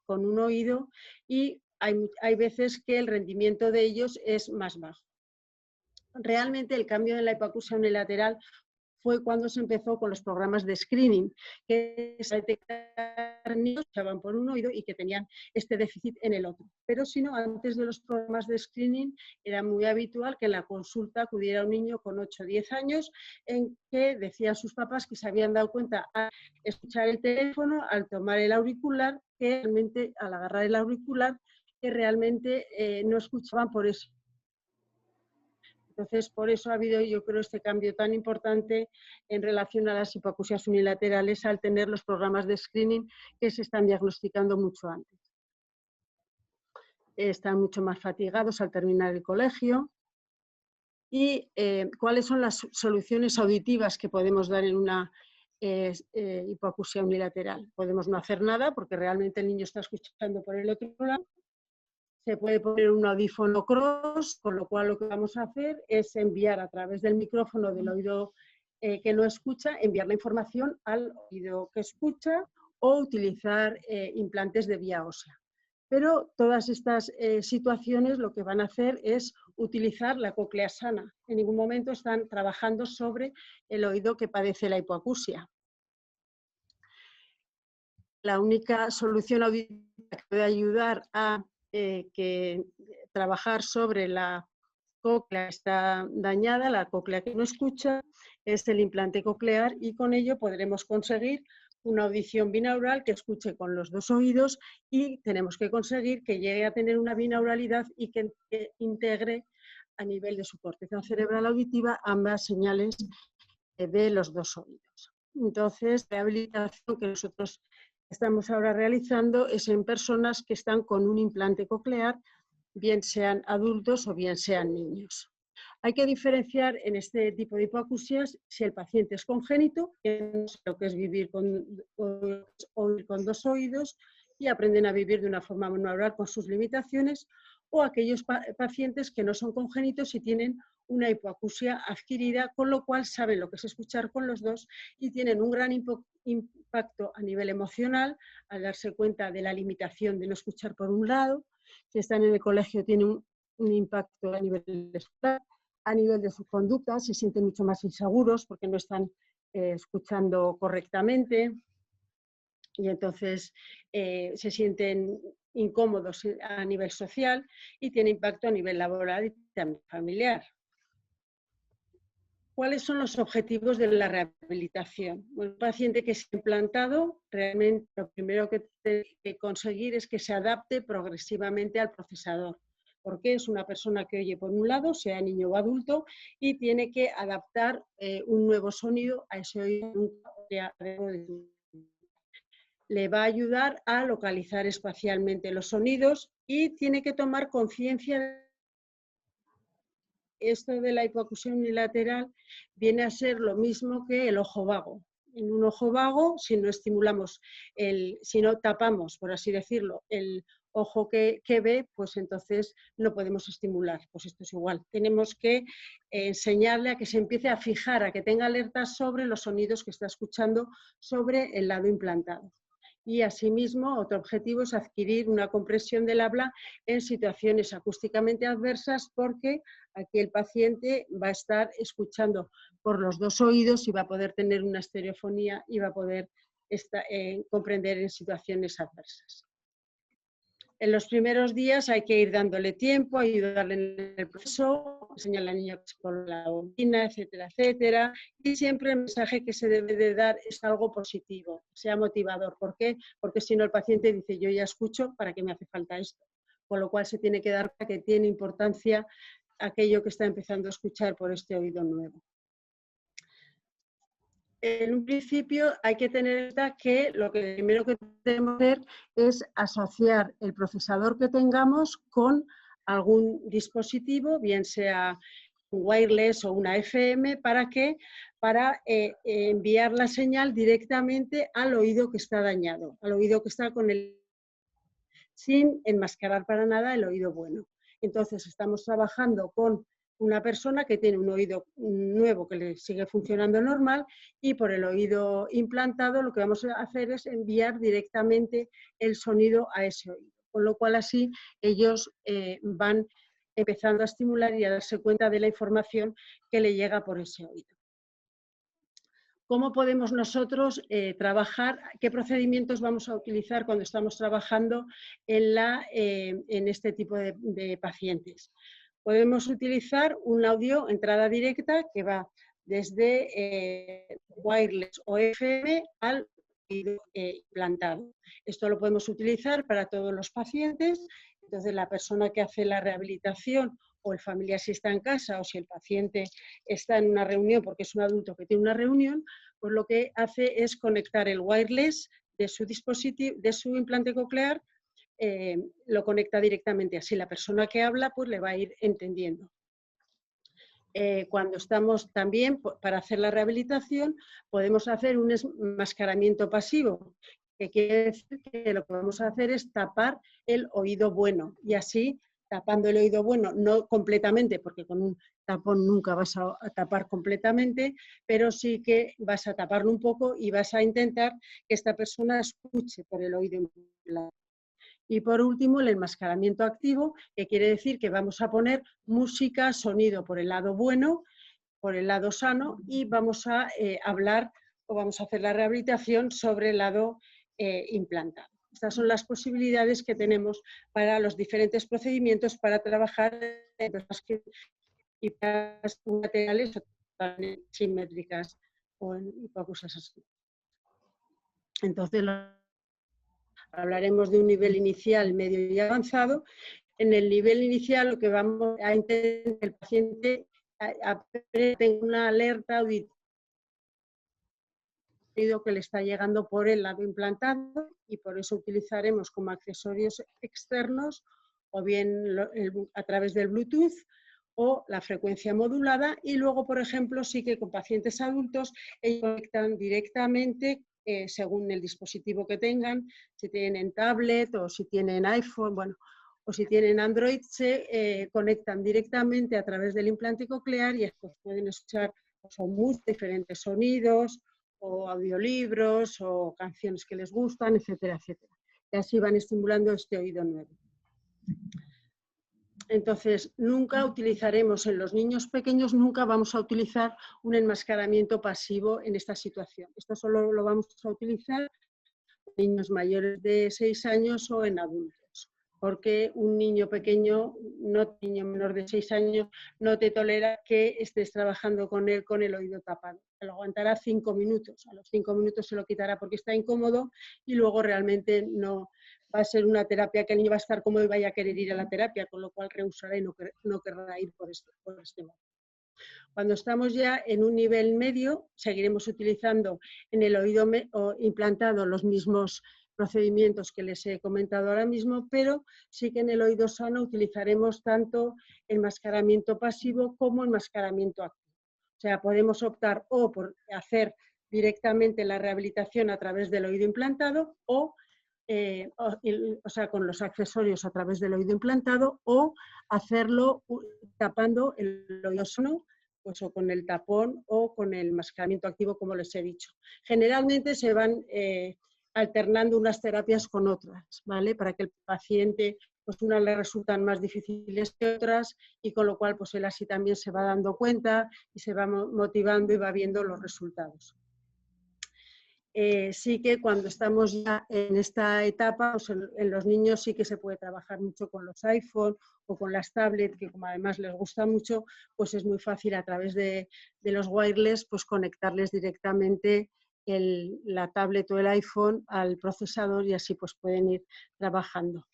con un oído, y hay veces que el rendimiento de ellos es más bajo. Realmente el cambio en la hipoacusia unilateral fue cuando se empezó con los programas de screening, que se detectaban niños que escuchaban por un oído y que tenían este déficit en el otro. Pero si no, antes de los programas de screening era muy habitual que en la consulta acudiera un niño con 8 o 10 años en que decían sus papás que se habían dado cuenta al escuchar el teléfono, al tomar el auricular, que realmente al agarrar el auricular, que realmente no escuchaban por eso. Entonces, por eso ha habido, yo creo, este cambio tan importante en relación a las hipoacusias unilaterales al tener los programas de screening que se están diagnosticando mucho antes. Están mucho más fatigados al terminar el colegio. ¿Y cuáles son las soluciones auditivas que podemos dar en una hipoacusia unilateral? Podemos no hacer nada porque realmente el niño está escuchando por el otro lado. Se puede poner un audífono cross, con lo cual lo que vamos a hacer es enviar a través del micrófono del oído que no escucha, enviar la información al oído que escucha, o utilizar implantes de vía ósea. Pero todas estas situaciones lo que van a hacer es utilizar la cóclea sana. En ningún momento están trabajando sobre el oído que padece la hipoacusia. La única solución auditiva que puede ayudar a que trabajar sobre la cóclea está dañada, la cóclea que no escucha, es el implante coclear, y con ello podremos conseguir una audición binaural que escuche con los dos oídos, y tenemos que conseguir que llegue a tener una binauralidad y que integre a nivel de su corteza cerebral auditiva ambas señales de los dos oídos. Entonces, la rehabilitación que nosotros estamos ahora realizando es en personas que están con un implante coclear, bien sean adultos o bien sean niños. Hay que diferenciar en este tipo de hipoacusias si el paciente es congénito, que no sé lo que es vivir con dos oídos y aprenden a vivir de una forma monaural con sus limitaciones, o aquellos pacientes que no son congénitos y tienen una hipoacusia adquirida, con lo cual saben lo que es escuchar con los dos y tienen un gran impacto a nivel emocional al darse cuenta de la limitación de no escuchar por un lado. Si están en el colegio tienen un impacto a nivel escolar, a nivel de su conducta, se sienten mucho más inseguros porque no están escuchando correctamente, y entonces se sienten incómodos a nivel social, y tiene impacto a nivel laboral y también familiar. ¿Cuáles son los objetivos de la rehabilitación? Un paciente que se ha implantado, realmente lo primero que tiene que conseguir es que se adapte progresivamente al procesador, porque es una persona que oye por un lado, sea niño o adulto, y tiene que adaptar un nuevo sonido a ese oído. Le va a ayudar a localizar espacialmente los sonidos y tiene que tomar conciencia de esto. De la hipoacusia unilateral viene a ser lo mismo que el ojo vago. En un ojo vago, si no estimulamos, si no tapamos, por así decirlo, el ojo que ve, pues entonces no podemos estimular. Pues esto es igual. Tenemos que enseñarle a que se empiece a fijar, a que tenga alertas sobre los sonidos que está escuchando sobre el lado implantado. Y asimismo, otro objetivo es adquirir una compresión del habla en situaciones acústicamente adversas, porque aquí el paciente va a estar escuchando por los dos oídos y va a poder tener una estereofonía y va a poder comprender en situaciones adversas. En los primeros días hay que ir dándole tiempo, ayudarle en el proceso, enseñar a la niña con la bombina, etcétera, etcétera. Y siempre el mensaje que se debe de dar es algo positivo, sea motivador. ¿Por qué? Porque si no el paciente dice, yo ya escucho, ¿para qué me hace falta esto? Con lo cual se tiene que dar que tiene importancia aquello que está empezando a escuchar por este oído nuevo. En un principio hay que tener en cuenta que lo que primero que tenemos que hacer es asociar el procesador que tengamos con algún dispositivo, bien sea un wireless o una FM, para enviar la señal directamente al oído que está dañado, al oído que está con el... sin enmascarar para nada el oído bueno. Entonces estamos trabajando con una persona que tiene un oído nuevo que le sigue funcionando normal, y por el oído implantado lo que vamos a hacer es enviar directamente el sonido a ese oído, con lo cual así ellos van empezando a estimular y a darse cuenta de la información que le llega por ese oído. ¿Cómo podemos nosotros trabajar? ¿Qué procedimientos vamos a utilizar cuando estamos trabajando en este tipo de pacientes? Podemos utilizar un audio entrada directa que va desde wireless o FM al oído implantado. Esto lo podemos utilizar para todos los pacientes. Entonces, la persona que hace la rehabilitación, o el familiar si está en casa, o si el paciente está en una reunión porque es un adulto que tiene una reunión, pues lo que hace es conectar el wireless de su dispositivo, de su implante coclear, lo conecta directamente, así la persona que habla pues le va a ir entendiendo. Cuando estamos también, para hacer la rehabilitación, podemos hacer un enmascaramiento pasivo, que quiere decir que lo que vamos a hacer es tapar el oído bueno, y así, tapando el oído bueno, no completamente, porque con un tapón nunca vas a tapar completamente, pero sí que vas a taparlo un poco y vas a intentar que esta persona escuche por el oído implantado. Y por último, el enmascaramiento activo, que quiere decir que vamos a poner música, sonido por el lado bueno, por el lado sano, y vamos a hablar o vamos a hacer la rehabilitación sobre el lado implantado. Estas son las posibilidades que tenemos para los diferentes procedimientos para trabajar en personas que laterales o simétricas o en cosas así. Entonces, hablaremos de un nivel inicial, medio y avanzado. En el nivel inicial lo que vamos a intentar que el paciente tenga una alerta auditiva que le está llegando por el lado implantado, y por eso utilizaremos como accesorios externos o bien a través del Bluetooth o la frecuencia modulada. Y luego, por ejemplo, sí que con pacientes adultos ellos conectan directamente según el dispositivo que tengan, si tienen tablet o si tienen iPhone, bueno, o si tienen Android, se conectan directamente a través del implante coclear y después pueden escuchar diferentes sonidos o audiolibros o canciones que les gustan, etcétera, etcétera. Y así van estimulando este oído nuevo. Entonces, nunca utilizaremos en los niños pequeños, nunca vamos a utilizar un enmascaramiento pasivo en esta situación. Esto solo lo vamos a utilizar en niños mayores de 6 años o en adultos, porque un niño pequeño, no niño menor de 6 años, no te tolera que estés trabajando con él con el oído tapado. Lo aguantará 5 minutos, a los 5 minutos se lo quitará porque está incómodo, y luego realmente no va a ser una terapia que el niño va a estar cómodo y vaya a querer ir a la terapia, con lo cual rehusará y no querrá ir por este modo. Cuando estamos ya en un nivel medio, seguiremos utilizando en el oído implantado los mismos procedimientos que les he comentado ahora mismo, pero sí que en el oído sano utilizaremos tanto enmascaramiento pasivo como enmascaramiento activo. O sea, podemos optar o por hacer directamente la rehabilitación a través del oído implantado o sea, con los accesorios a través del oído implantado, o hacerlo tapando el oído sano, pues o con el tapón o con el enmascaramiento activo, como les he dicho. Generalmente se van alternando unas terapias con otras, ¿vale? Para que el paciente, pues unas le resultan más difíciles que otras, y con lo cual pues él así también se va dando cuenta y se va motivando y va viendo los resultados. Sí que cuando estamos ya en esta etapa, pues en los niños sí que se puede trabajar mucho con los iPhone o con las tablets, que como además les gusta mucho, pues es muy fácil a través de los wireless pues conectarles directamente la tablet o el iPhone al procesador, y así pues pueden ir trabajando.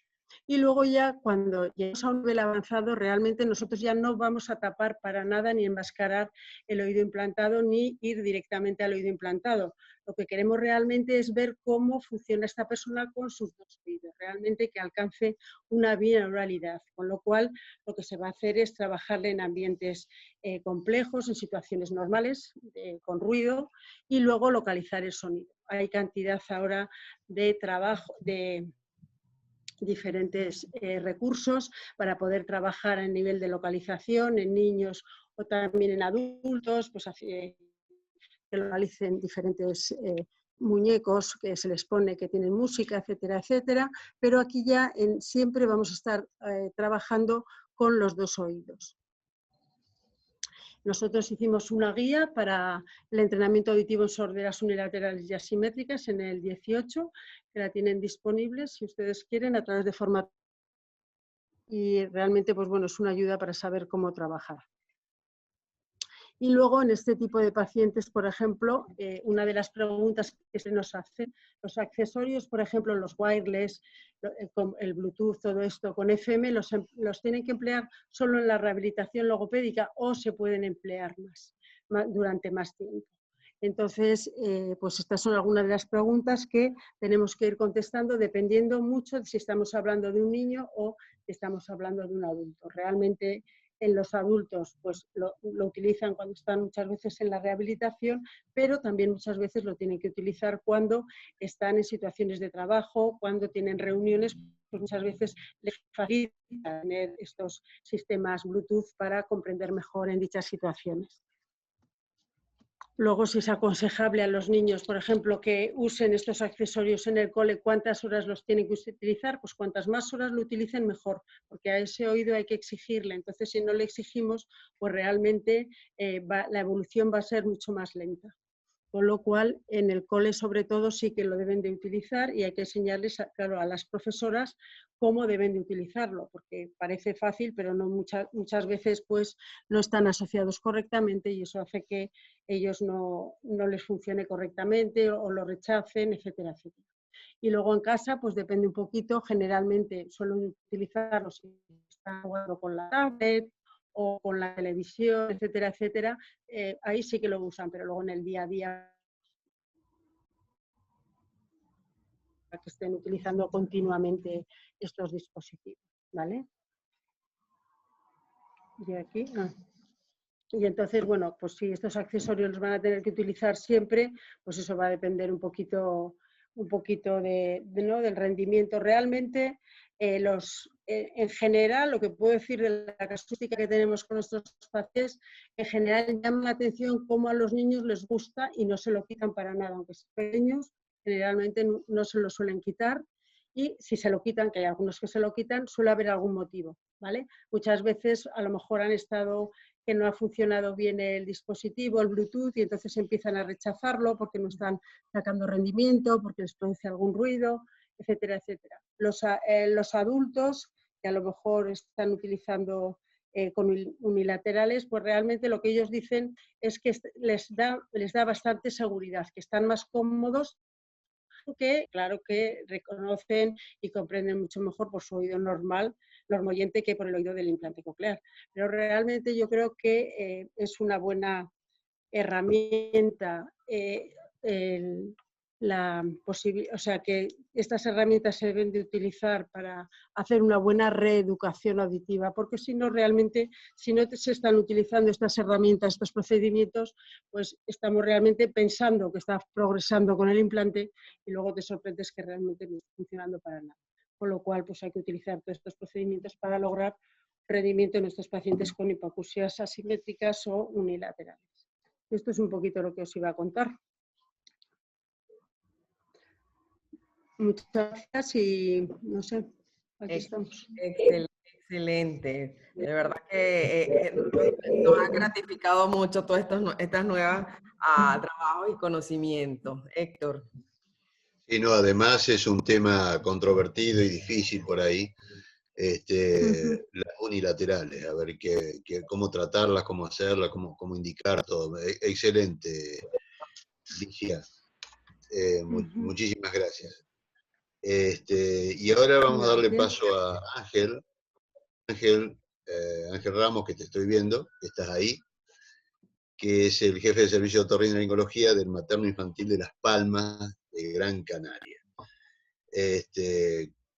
Y luego ya cuando llegamos a un nivel avanzado, realmente nosotros ya no vamos a tapar para nada ni enmascarar el oído implantado ni ir directamente al oído implantado. Lo que queremos realmente es ver cómo funciona esta persona con sus dos oídos, realmente que alcance una binauralidad, con lo cual lo que se va a hacer es trabajarle en ambientes complejos, en situaciones normales, con ruido, y luego localizar el sonido. Hay cantidad ahora de trabajo, de diferentes recursos para poder trabajar a nivel de localización en niños o también en adultos, pues que localicen diferentes muñecos que se les pone que tienen música, etcétera, etcétera, pero aquí ya siempre vamos a estar trabajando con los 2 oídos. Nosotros hicimos una guía para el entrenamiento auditivo en sorderas unilaterales y asimétricas en el 18, que la tienen disponible si ustedes quieren a través de formato. Y realmente, pues bueno, es una ayuda para saber cómo trabajar. Y luego en este tipo de pacientes, por ejemplo, una de las preguntas que se nos hacen, los accesorios, por ejemplo, los wireless, el Bluetooth, todo esto con FM, los tienen que emplear solo en la rehabilitación logopédica o se pueden emplear durante más tiempo. Entonces, pues estas son algunas de las preguntas que tenemos que ir contestando dependiendo mucho de si estamos hablando de un niño o estamos hablando de un adulto. Realmente, en los adultos pues lo utilizan cuando están muchas veces en la rehabilitación, pero también muchas veces lo tienen que utilizar cuando están en situaciones de trabajo, cuando tienen reuniones, pues muchas veces les facilita tener estos sistemas Bluetooth para comprender mejor en dichas situaciones. Luego, si es aconsejable a los niños, por ejemplo, que usen estos accesorios en el cole, ¿cuántas horas los tienen que utilizar? Pues cuantas más horas lo utilicen, mejor, porque a ese oído hay que exigirle. Entonces, si no le exigimos, pues realmente la evolución va a ser mucho más lenta. Con lo cual, en el cole, sobre todo, sí que lo deben de utilizar y hay que enseñarles, claro, a las profesoras cómo deben de utilizarlo, porque parece fácil, pero no muchas veces pues, no están asociados correctamente y eso hace que ellos no les funcione correctamente o lo rechacen, etcétera, etcétera. Y luego en casa, pues depende un poquito, generalmente suelen utilizarlos si están jugando con la tablet o con la televisión, etcétera, etcétera, ahí sí que lo usan, pero luego en el día a día que estén utilizando continuamente estos dispositivos, ¿vale? Y aquí, Y entonces, bueno, pues si estos accesorios los van a tener que utilizar siempre, pues eso va a depender un poquito del rendimiento. Realmente, en general, lo que puedo decir de la casuística que tenemos con nuestros pacientes, en general llama la atención cómo a los niños les gusta y no se lo quitan para nada, aunque sean pequeños, generalmente no se lo suelen quitar. Y si se lo quitan, que hay algunos que se lo quitan, suele haber algún motivo, ¿vale? Muchas veces a lo mejor han estado que no ha funcionado bien el dispositivo, el Bluetooth, y entonces empiezan a rechazarlo porque no están sacando rendimiento, porque les produce algún ruido, etcétera, etcétera. Los adultos que a lo mejor están utilizando con unilaterales, pues realmente lo que ellos dicen es que les da bastante seguridad, que están más cómodos, que claro que reconocen y comprenden mucho mejor por su oído normal, normoyente, que por el oído del implante coclear. Pero realmente yo creo que es una buena herramienta o sea que estas herramientas se deben de utilizar para hacer una buena reeducación auditiva, porque si no realmente, si no se están utilizando estas herramientas, estos procedimientos, pues estamos realmente pensando que está progresando con el implante y luego te sorprendes que realmente no está funcionando para nada. Con lo cual, pues hay que utilizar todos estos procedimientos para lograr rendimiento en nuestros pacientes con hipoacusias asimétricas o unilaterales. Esto es un poquito lo que os iba a contar. Muchas gracias y no sé, aquí estamos. Excelente. De verdad que nos ha gratificado mucho todas estas nuevas trabajos y conocimientos. Héctor. Sí, no, además es un tema controvertido y difícil por ahí, las unilaterales, a ver cómo tratarlas, cómo hacerlas, cómo indicar todo. Excelente, Licia. Muchísimas gracias. Y ahora vamos a darle paso a Ángel Ramos, que te estoy viendo, que estás ahí, que es el jefe de servicio de otorrinolaringología del materno infantil de Las Palmas de Gran Canaria.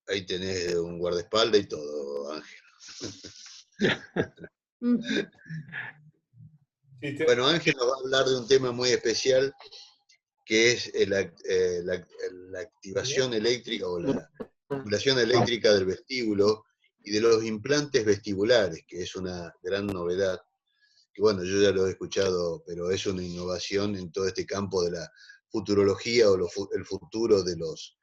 Ahí tenés un guardaespaldas y todo, Ángel. Bueno, Ángel nos va a hablar de un tema muy especial, que es la activación eléctrica o la estimulación eléctrica del vestíbulo y de los implantes vestibulares, que es una gran novedad, que bueno, yo ya lo he escuchado, pero es una innovación en todo este campo de la futurología o el futuro de los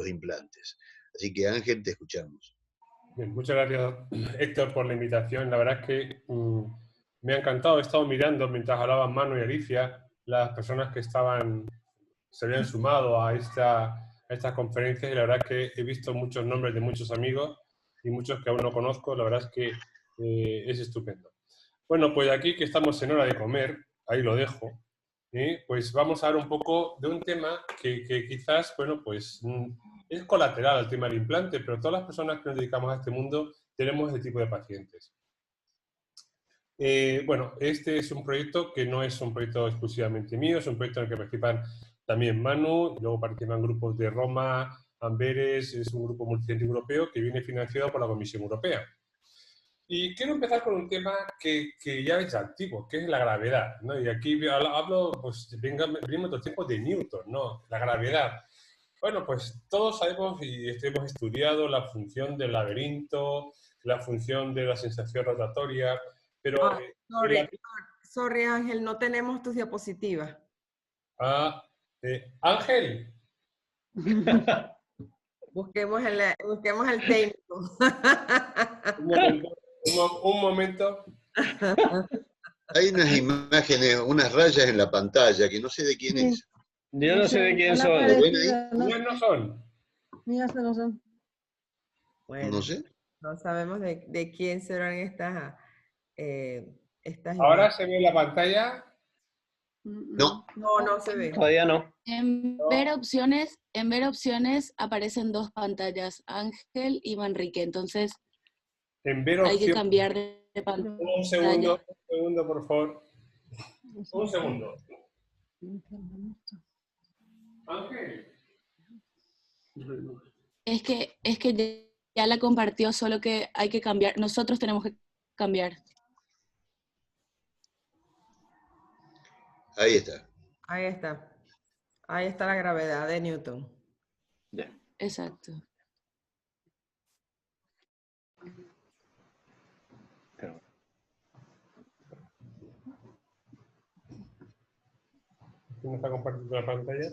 implantes. Así que Ángel, te escuchamos. Bien, muchas gracias, Héctor, por la invitación. La verdad es que me ha encantado. He estado mirando mientras hablaban Manu y Alicia, las personas que se habían sumado a estas conferencias, y la verdad es que he visto muchos nombres de muchos amigos y muchos que aún no conozco. La verdad es que es estupendo. Bueno, pues aquí que estamos en hora de comer, ahí lo dejo, pues vamos a hablar un poco de un tema que quizás, bueno, pues es colateral al tema del implante, pero todas las personas que nos dedicamos a este mundo tenemos este tipo de pacientes. Bueno, este es un proyecto que no es un proyecto exclusivamente mío, es un proyecto en el que participan también Manu, luego participan grupos de Roma, Amberes, es un grupo multicientífico europeo que viene financiado por la Comisión Europea. Y quiero empezar con un tema que ya es antiguo, que es la gravedad, ¿no? Y aquí hablo, pues, venimos de los tiempos de Newton, ¿no? La gravedad. Bueno, pues todos sabemos y hemos estudiado la función del laberinto, la función de la sensación rotatoria, pero... sorry, Ángel, no tenemos tus diapositivas. Ángel. Busquemos el técnico. Un momento. Hay unas imágenes, unas rayas en la pantalla que no sé de quién es. Yo no sé de quién son. ¿Mías no son? Mías no son. Bueno, No sé. no sabemos de quién serán estas ¿Ahora se ve la pantalla? No. No se ve. Todavía no. En ver opciones aparecen dos pantallas, Ángel y Manrique, entonces En ver hay que opciones. cambiar de pantalla. Un segundo, por favor. Un segundo. Ángel. Es que ya la compartió, solo que hay que cambiar, nosotros tenemos que cambiar. Ahí está. Ahí está. Ahí está la gravedad de Newton. Exacto. ¿Quién está compartiendo la pantalla?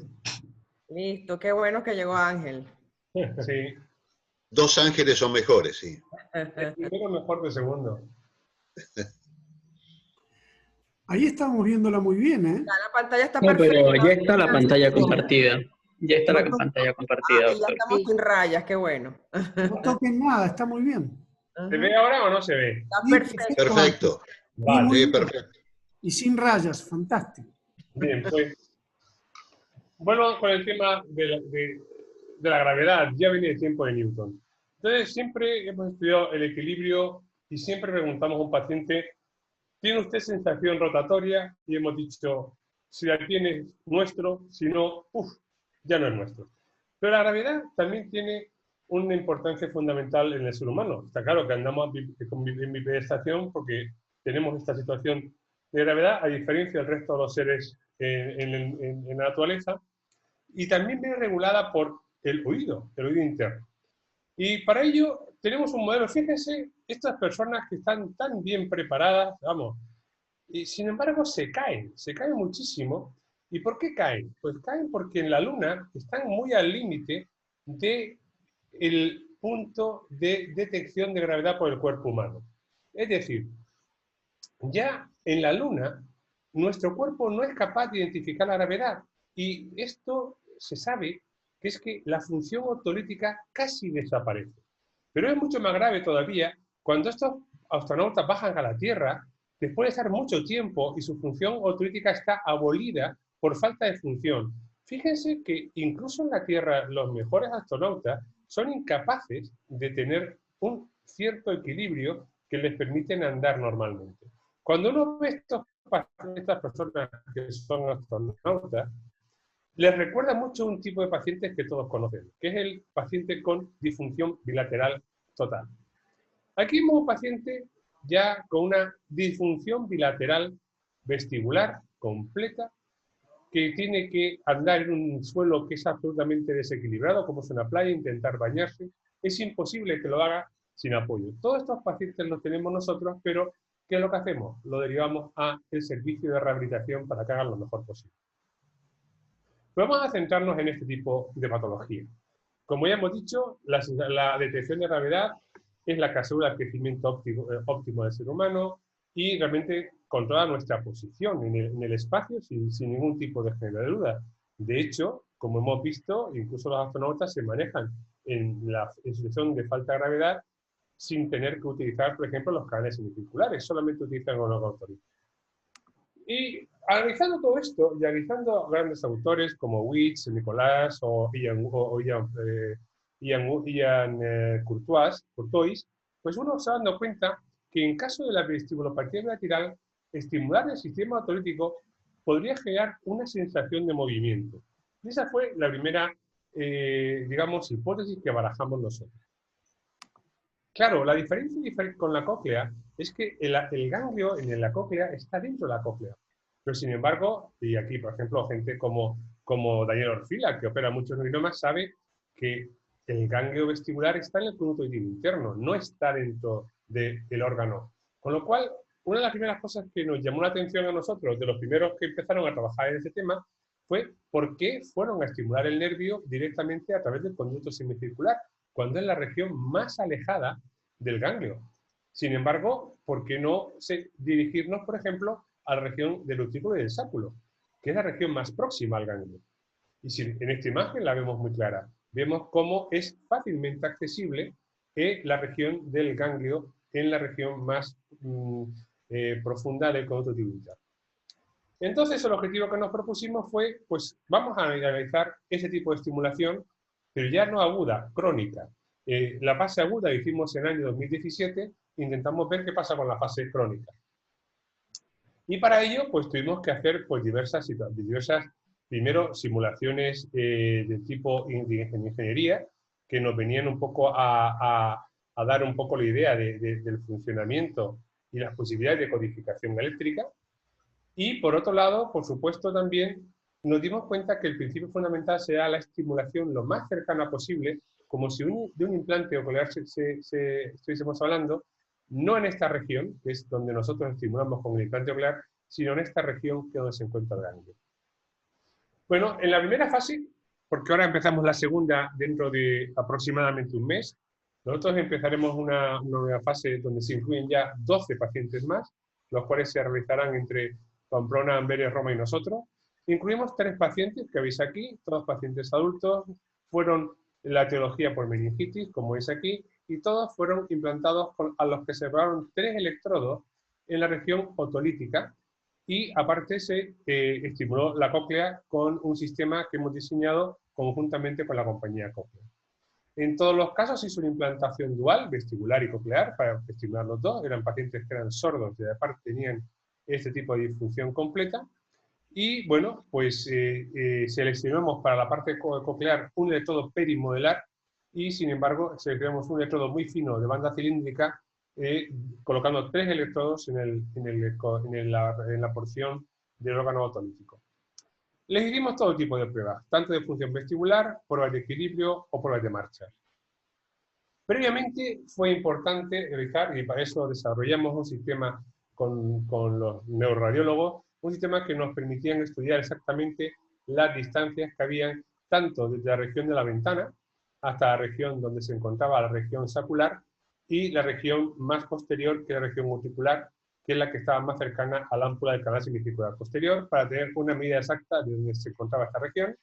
Listo, qué bueno que llegó Ángel. Sí. Dos ángeles son mejores, sí. El primero mejor que segundo. Ahí estamos viéndola muy bien, ¿eh? Ya la pantalla está No, perfecta. pero ya está la pantalla compartida. Ya está la pantalla compartida, Ya doctor. estamos sin rayas, qué bueno. No toquen nada, está muy bien. ¿Se ve ahora o no se ve? Está Sí, perfecto. Perfecto. Vale. Muy Sí, bien. perfecto. Y sin rayas, fantástico. Bien, pues vuelvo con el tema de la gravedad. Ya viene el tiempo de Newton. Entonces, siempre hemos estudiado el equilibrio y siempre preguntamos a un paciente, ¿tiene usted sensación rotatoria? Y hemos dicho, si la tiene, es nuestro, si no, ya no es nuestro. Pero la gravedad también tiene una importancia fundamental en el ser humano. Está claro que andamos en bipedestación porque tenemos esta situación de gravedad, a diferencia del resto de los seres en la naturaleza, y también viene regulada por el oído interno. Y para ello tenemos un modelo, fíjense, estas personas que están tan bien preparadas, vamos, y sin embargo se caen muchísimo. ¿Y por qué caen? Pues caen porque en la Luna están muy al límite del punto de detección de gravedad por el cuerpo humano. Es decir, ya en la Luna, nuestro cuerpo no es capaz de identificar la gravedad. Y esto se sabe que es que la función otolítica casi desaparece. Pero es mucho más grave todavía cuando estos astronautas bajan a la Tierra después de estar mucho tiempo y su función otolítica está abolida por falta de función. Fíjense que incluso en la Tierra los mejores astronautas son incapaces de tener un cierto equilibrio que les permiten andar normalmente. Cuando uno ve estas personas que son astronautas, les recuerda mucho un tipo de pacientes que todos conocen, que es el paciente con disfunción bilateral total. Aquí vemos un paciente ya con una disfunción bilateral vestibular completa, que tiene que andar en un suelo que es absolutamente desequilibrado, como es una playa, intentar bañarse, es imposible que lo haga sin apoyo. Todos estos pacientes los tenemos nosotros, pero ¿qué es lo que hacemos? Lo derivamos al servicio de rehabilitación para que hagan lo mejor posible. Vamos a centrarnos en este tipo de patología. Como ya hemos dicho, la detección de gravedad es la que asegura el crecimiento óptimo del ser humano y realmente controla nuestra posición en el espacio sin ningún tipo de género de duda. De hecho, como hemos visto, incluso los astronautas se manejan en situación de falta de gravedad sin tener que utilizar, por ejemplo, los canales semicirculares, solamente utilizan con los autores. Y analizando todo esto, y analizando grandes autores como Wicks, Nicolás o Ian Courtois, pues uno se ha dado cuenta que en caso de la estimulopatia bilateral, estimular el sistema autolítico podría generar una sensación de movimiento. Y esa fue la primera, digamos, hipótesis que barajamos nosotros. Claro, la diferencia con la cóclea es que el ganglio en la cóclea está dentro de la cóclea. Pero sin embargo, y aquí, por ejemplo, gente como Daniel Orfila, que opera muchos neurinomas, sabe que el ganglio vestibular está en el conducto auditivo interno, no está dentro del órgano. Con lo cual, una de las primeras cosas que nos llamó la atención a nosotros, de los primeros que empezaron a trabajar en este tema, fue por qué fueron a estimular el nervio directamente a través del conducto semicircular, cuando es la región más alejada del ganglio. Sin embargo, ¿por qué no dirigirnos, por ejemplo, a la región del utrículo y del sáculo, que es la región más próxima al ganglio? Y si en esta imagen la vemos muy clara. Vemos cómo es fácilmente accesible la región del ganglio en la región más profunda del conducto tibial. Entonces, el objetivo que nos propusimos fue, pues vamos a analizar ese tipo de estimulación, pero ya no aguda, crónica. La fase aguda hicimos en el año 2017, intentamos ver qué pasa con la fase crónica. Y para ello, pues tuvimos que hacer pues, diversas primero, simulaciones de tipo de ingeniería, que nos venían un poco a dar un poco la idea del funcionamiento y las posibilidades de codificación eléctrica. Y por otro lado, por supuesto, también nos dimos cuenta que el principio fundamental será la estimulación lo más cercana posible, como si de un implante ocular estuviésemos hablando, no en esta región, que es donde nosotros estimulamos con el implante ocular, sino en esta región que es donde se encuentra el ganglio. Bueno, en la primera fase, porque ahora empezamos la segunda dentro de aproximadamente un mes, nosotros empezaremos una nueva fase donde se incluyen ya 12 pacientes más, los cuales se realizarán entre Pamplona, Amberes, Roma y nosotros. Incluimos 3 pacientes que veis aquí, todos pacientes adultos, fueron la etiología por meningitis, como veis aquí, y todos fueron implantados a los que se llevaron 3 electrodos en la región otolítica, y aparte se estimuló la cóclea con un sistema que hemos diseñado conjuntamente con la compañía Cochlear. En todos los casos hizo una implantación dual, vestibular y coclear, para estimular los dos. Eran pacientes que eran sordos y aparte tenían este tipo de disfunción completa. Y bueno, pues seleccionamos para la parte coclear un electrodo perimodelar y sin embargo seleccionamos un electrodo muy fino de banda cilíndrica, colocando 3 electrodos en la porción del órgano otolítico. Les hicimos todo tipo de pruebas, tanto de función vestibular, pruebas de equilibrio o pruebas de marcha. Previamente fue importante realizar, y para eso desarrollamos un sistema con los neuroradiólogos, un sistema que nos permitían estudiar exactamente las distancias que habían tanto desde la región de la ventana hasta la región donde se encontraba la región sacular y la región más posterior, que es la región auricular, que es la que estaba más cercana a la ámpula del canal semicircular posterior, para tener una medida exacta de dónde se encontraba esta región.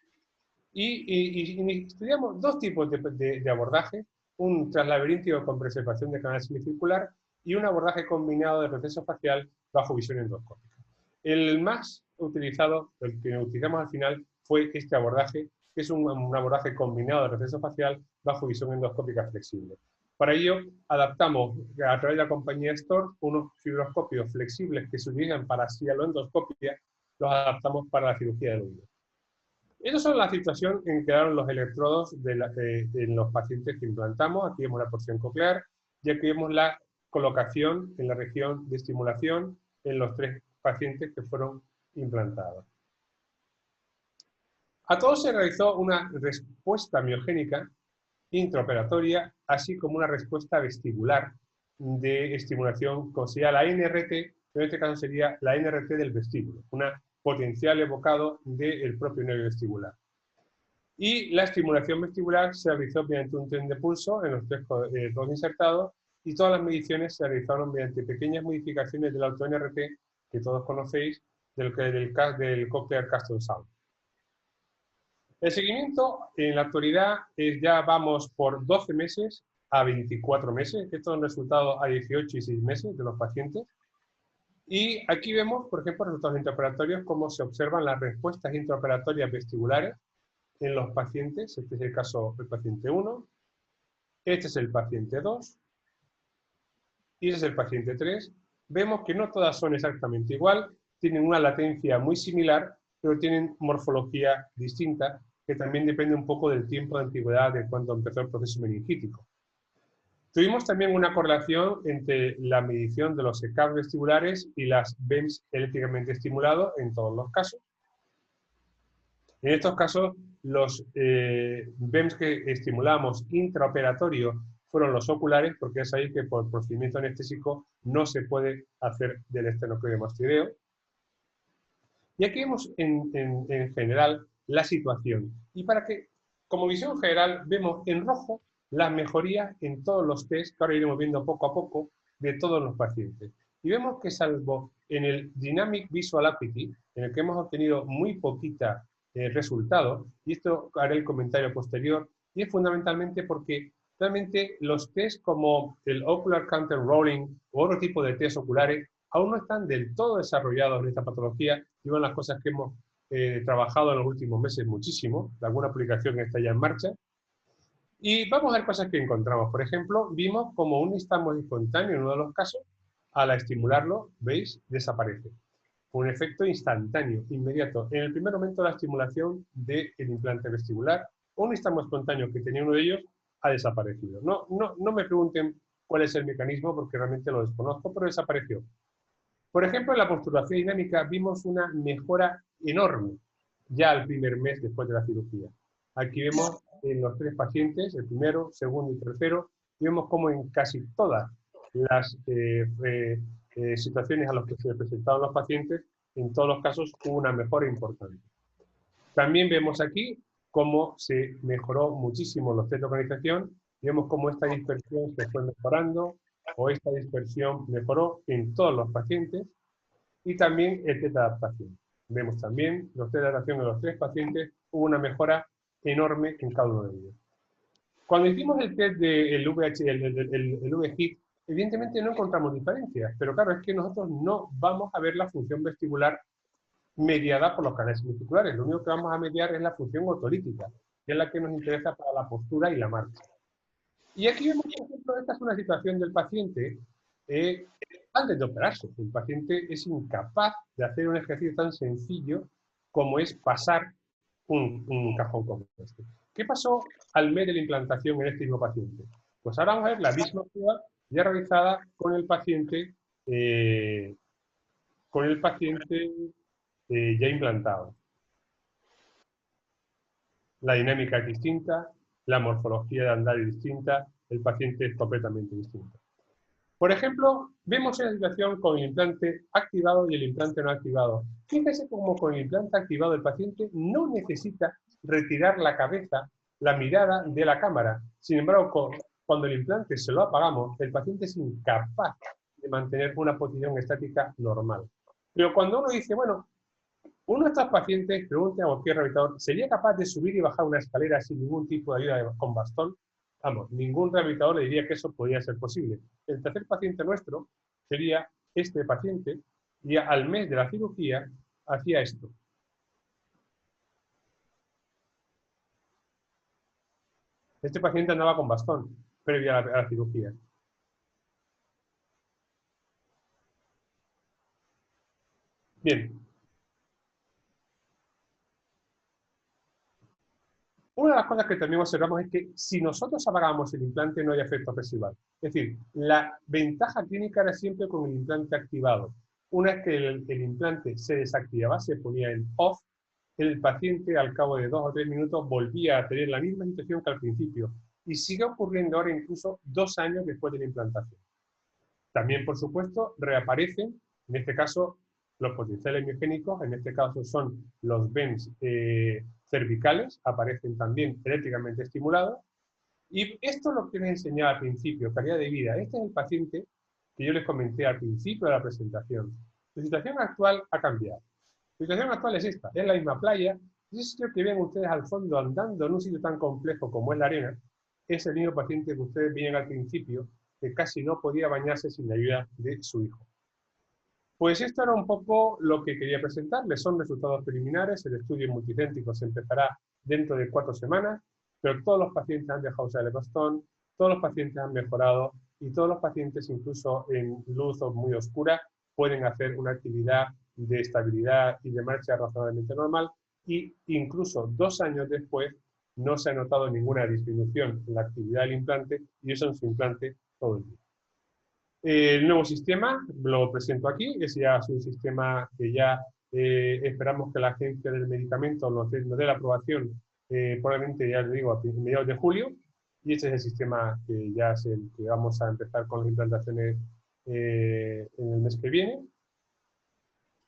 Y estudiamos 2 tipos de abordaje, un translaberíntico con preservación del canal semicircular y un abordaje combinado de proceso facial bajo visión endoscópica. El más utilizado, el que utilizamos al final, fue este abordaje, que es un abordaje combinado de proceso facial bajo visión endoscópica flexible. Para ello, adaptamos a través de la compañía Stork unos fibroscopios flexibles que se utilizan para cialoendoscopia, los adaptamos para la cirugía del oído. Esa es la situación en que quedaron los electrodos en los pacientes que implantamos. Aquí vemos la porción coclear y aquí vemos la colocación en la región de estimulación en los 3 pacientes que fueron implantados. A todos se realizó una respuesta miogénica intraoperatoria, así como una respuesta vestibular de estimulación, como sería la NRT, pero en este caso sería la NRT del vestíbulo, una potencial evocado del propio nervio vestibular. Y la estimulación vestibular se realizó mediante un tren de pulso en los tres codos insertados, y todas las mediciones se realizaron mediante pequeñas modificaciones del auto-NRT que todos conocéis, del Cochlear Custom Sound. El seguimiento en la actualidad ya vamos por 12 meses a 24 meses. Estos son resultados a 18 y 6 meses de los pacientes. Y aquí vemos, por ejemplo, resultados intraoperatorios, cómo se observan las respuestas intraoperatorias vestibulares en los pacientes. Este es el caso del paciente 1, este es el paciente 2 y este es el paciente 3. Vemos que no todas son exactamente igual, tienen una latencia muy similar, pero tienen morfología distinta, que también depende un poco del tiempo de antigüedad de cuando empezó el proceso meningítico. Tuvimos también una correlación entre la medición de los ECAP vestibulares y las BEMS eléctricamente estimulados en todos los casos. En estos casos, los BEMS que estimulamos intraoperatorio fueron los oculares, porque es ahí que por procedimiento anestésico no se puede hacer del esternocleidomastoideo. Y aquí vemos en general la situación. Y para que, como visión general, vemos en rojo las mejorías en todos los test, que ahora iremos viendo poco a poco, de todos los pacientes. Y vemos que salvo en el Dynamic Visual Acuity, en el que hemos obtenido muy poquita resultado, y esto haré el comentario posterior, y es fundamentalmente porque realmente los test como el Ocular Counter Rolling o otro tipo de test oculares aún no están del todo desarrollados en esta patología, y son las cosas que hemos trabajado en los últimos meses muchísimo, alguna aplicación está ya en marcha. Y vamos a ver cosas que encontramos. Por ejemplo, vimos como un nistagmo espontáneo en uno de los casos, al estimularlo, ¿veis? Desaparece. Un efecto instantáneo, inmediato. En el primer momento de la estimulación del implante vestibular, un nistagmo espontáneo que tenía uno de ellos ha desaparecido. No me pregunten cuál es el mecanismo, porque realmente lo desconozco, pero desapareció. Por ejemplo, en la postulación dinámica vimos una mejora enorme ya al primer mes después de la cirugía. Aquí vemos en los tres pacientes, el primero, segundo y tercero, y vemos como en casi todas las situaciones a las que se presentaban los pacientes, en todos los casos hubo una mejora importante. También vemos aquí cómo se mejoró muchísimo los test de organización, y vemos cómo esta dispersión se fue mejorando, o esta dispersión mejoró en todos los pacientes, y también el test de adaptación. Vemos también los test de adaptación en los tres pacientes, hubo una mejora enorme en cada uno de ellos. Cuando hicimos el test del VHIT, evidentemente no encontramos diferencias, pero claro, es que nosotros no vamos a ver la función vestibular mediada por los canales semicirculares. Lo único que vamos a mediar es la función otolítica, que es la que nos interesa para la postura y la marcha. Y aquí vemos, por ejemplo, esta es una situación del paciente antes de operarse. El paciente es incapaz de hacer un ejercicio tan sencillo como es pasar un cajón como este. ¿Qué pasó al mes de la implantación en este mismo paciente? Pues ahora vamos a ver la misma prueba ya realizada con el paciente ya implantado. La dinámica es distinta, la morfología de andar es distinta, el paciente es completamente distinto. Por ejemplo, vemos la situación con el implante activado y el implante no activado. Fíjense cómo con el implante activado el paciente no necesita retirar la cabeza, la mirada de la cámara. Sin embargo, cuando el implante se lo apagamos, el paciente es incapaz de mantener una posición estática normal. Pero cuando uno dice, bueno, uno de estos pacientes, pregunta a cualquier rehabilitador, ¿sería capaz de subir y bajar una escalera sin ningún tipo de ayuda con bastón? Vamos, ningún rehabilitador le diría que eso podría ser posible. El tercer paciente nuestro sería este paciente, y al mes de la cirugía hacía esto. Este paciente andaba con bastón previa a la cirugía. Bien. Una de las cosas que también observamos es que si nosotros apagamos el implante no hay efecto residual. Es decir, la ventaja clínica era siempre con el implante activado. Una vez que el implante se desactivaba, se ponía en off, el paciente al cabo de 2 o 3 minutos volvía a tener la misma situación que al principio. y sigue ocurriendo ahora incluso 2 años después de la implantación. También, por supuesto, reaparecen, en este caso, los potenciales miogénicos, en este caso son los VENS cervicales, aparecen también eléctricamente estimulados. Y esto es lo que les enseñaba al principio, calidad de vida. Este es el paciente que yo les comenté al principio de la presentación. La situación actual ha cambiado. La situación actual es esta, es la misma playa. Y ese sitio que ven ustedes al fondo andando en un sitio tan complejo como es la arena, es el mismo paciente que ustedes veían al principio, que casi no podía bañarse sin la ayuda de su hijo. Pues esto era un poco lo que quería presentarles. Son resultados preliminares. El estudio multicéntrico se empezará dentro de 4 semanas, pero todos los pacientes han dejado usar el bastón, todos los pacientes han mejorado y todos los pacientes, incluso en luz muy oscura, pueden hacer una actividad de estabilidad y de marcha razonablemente normal, y incluso 2 años después no se ha notado ninguna disminución en la actividad del implante y eso en su implante todo el día. El nuevo sistema lo presento aquí, es ya un sistema que ya esperamos que la agencia del medicamento nos dé la aprobación, probablemente ya les digo a mediados de julio, y este es el sistema que ya que vamos a empezar con las implantaciones en el mes que viene.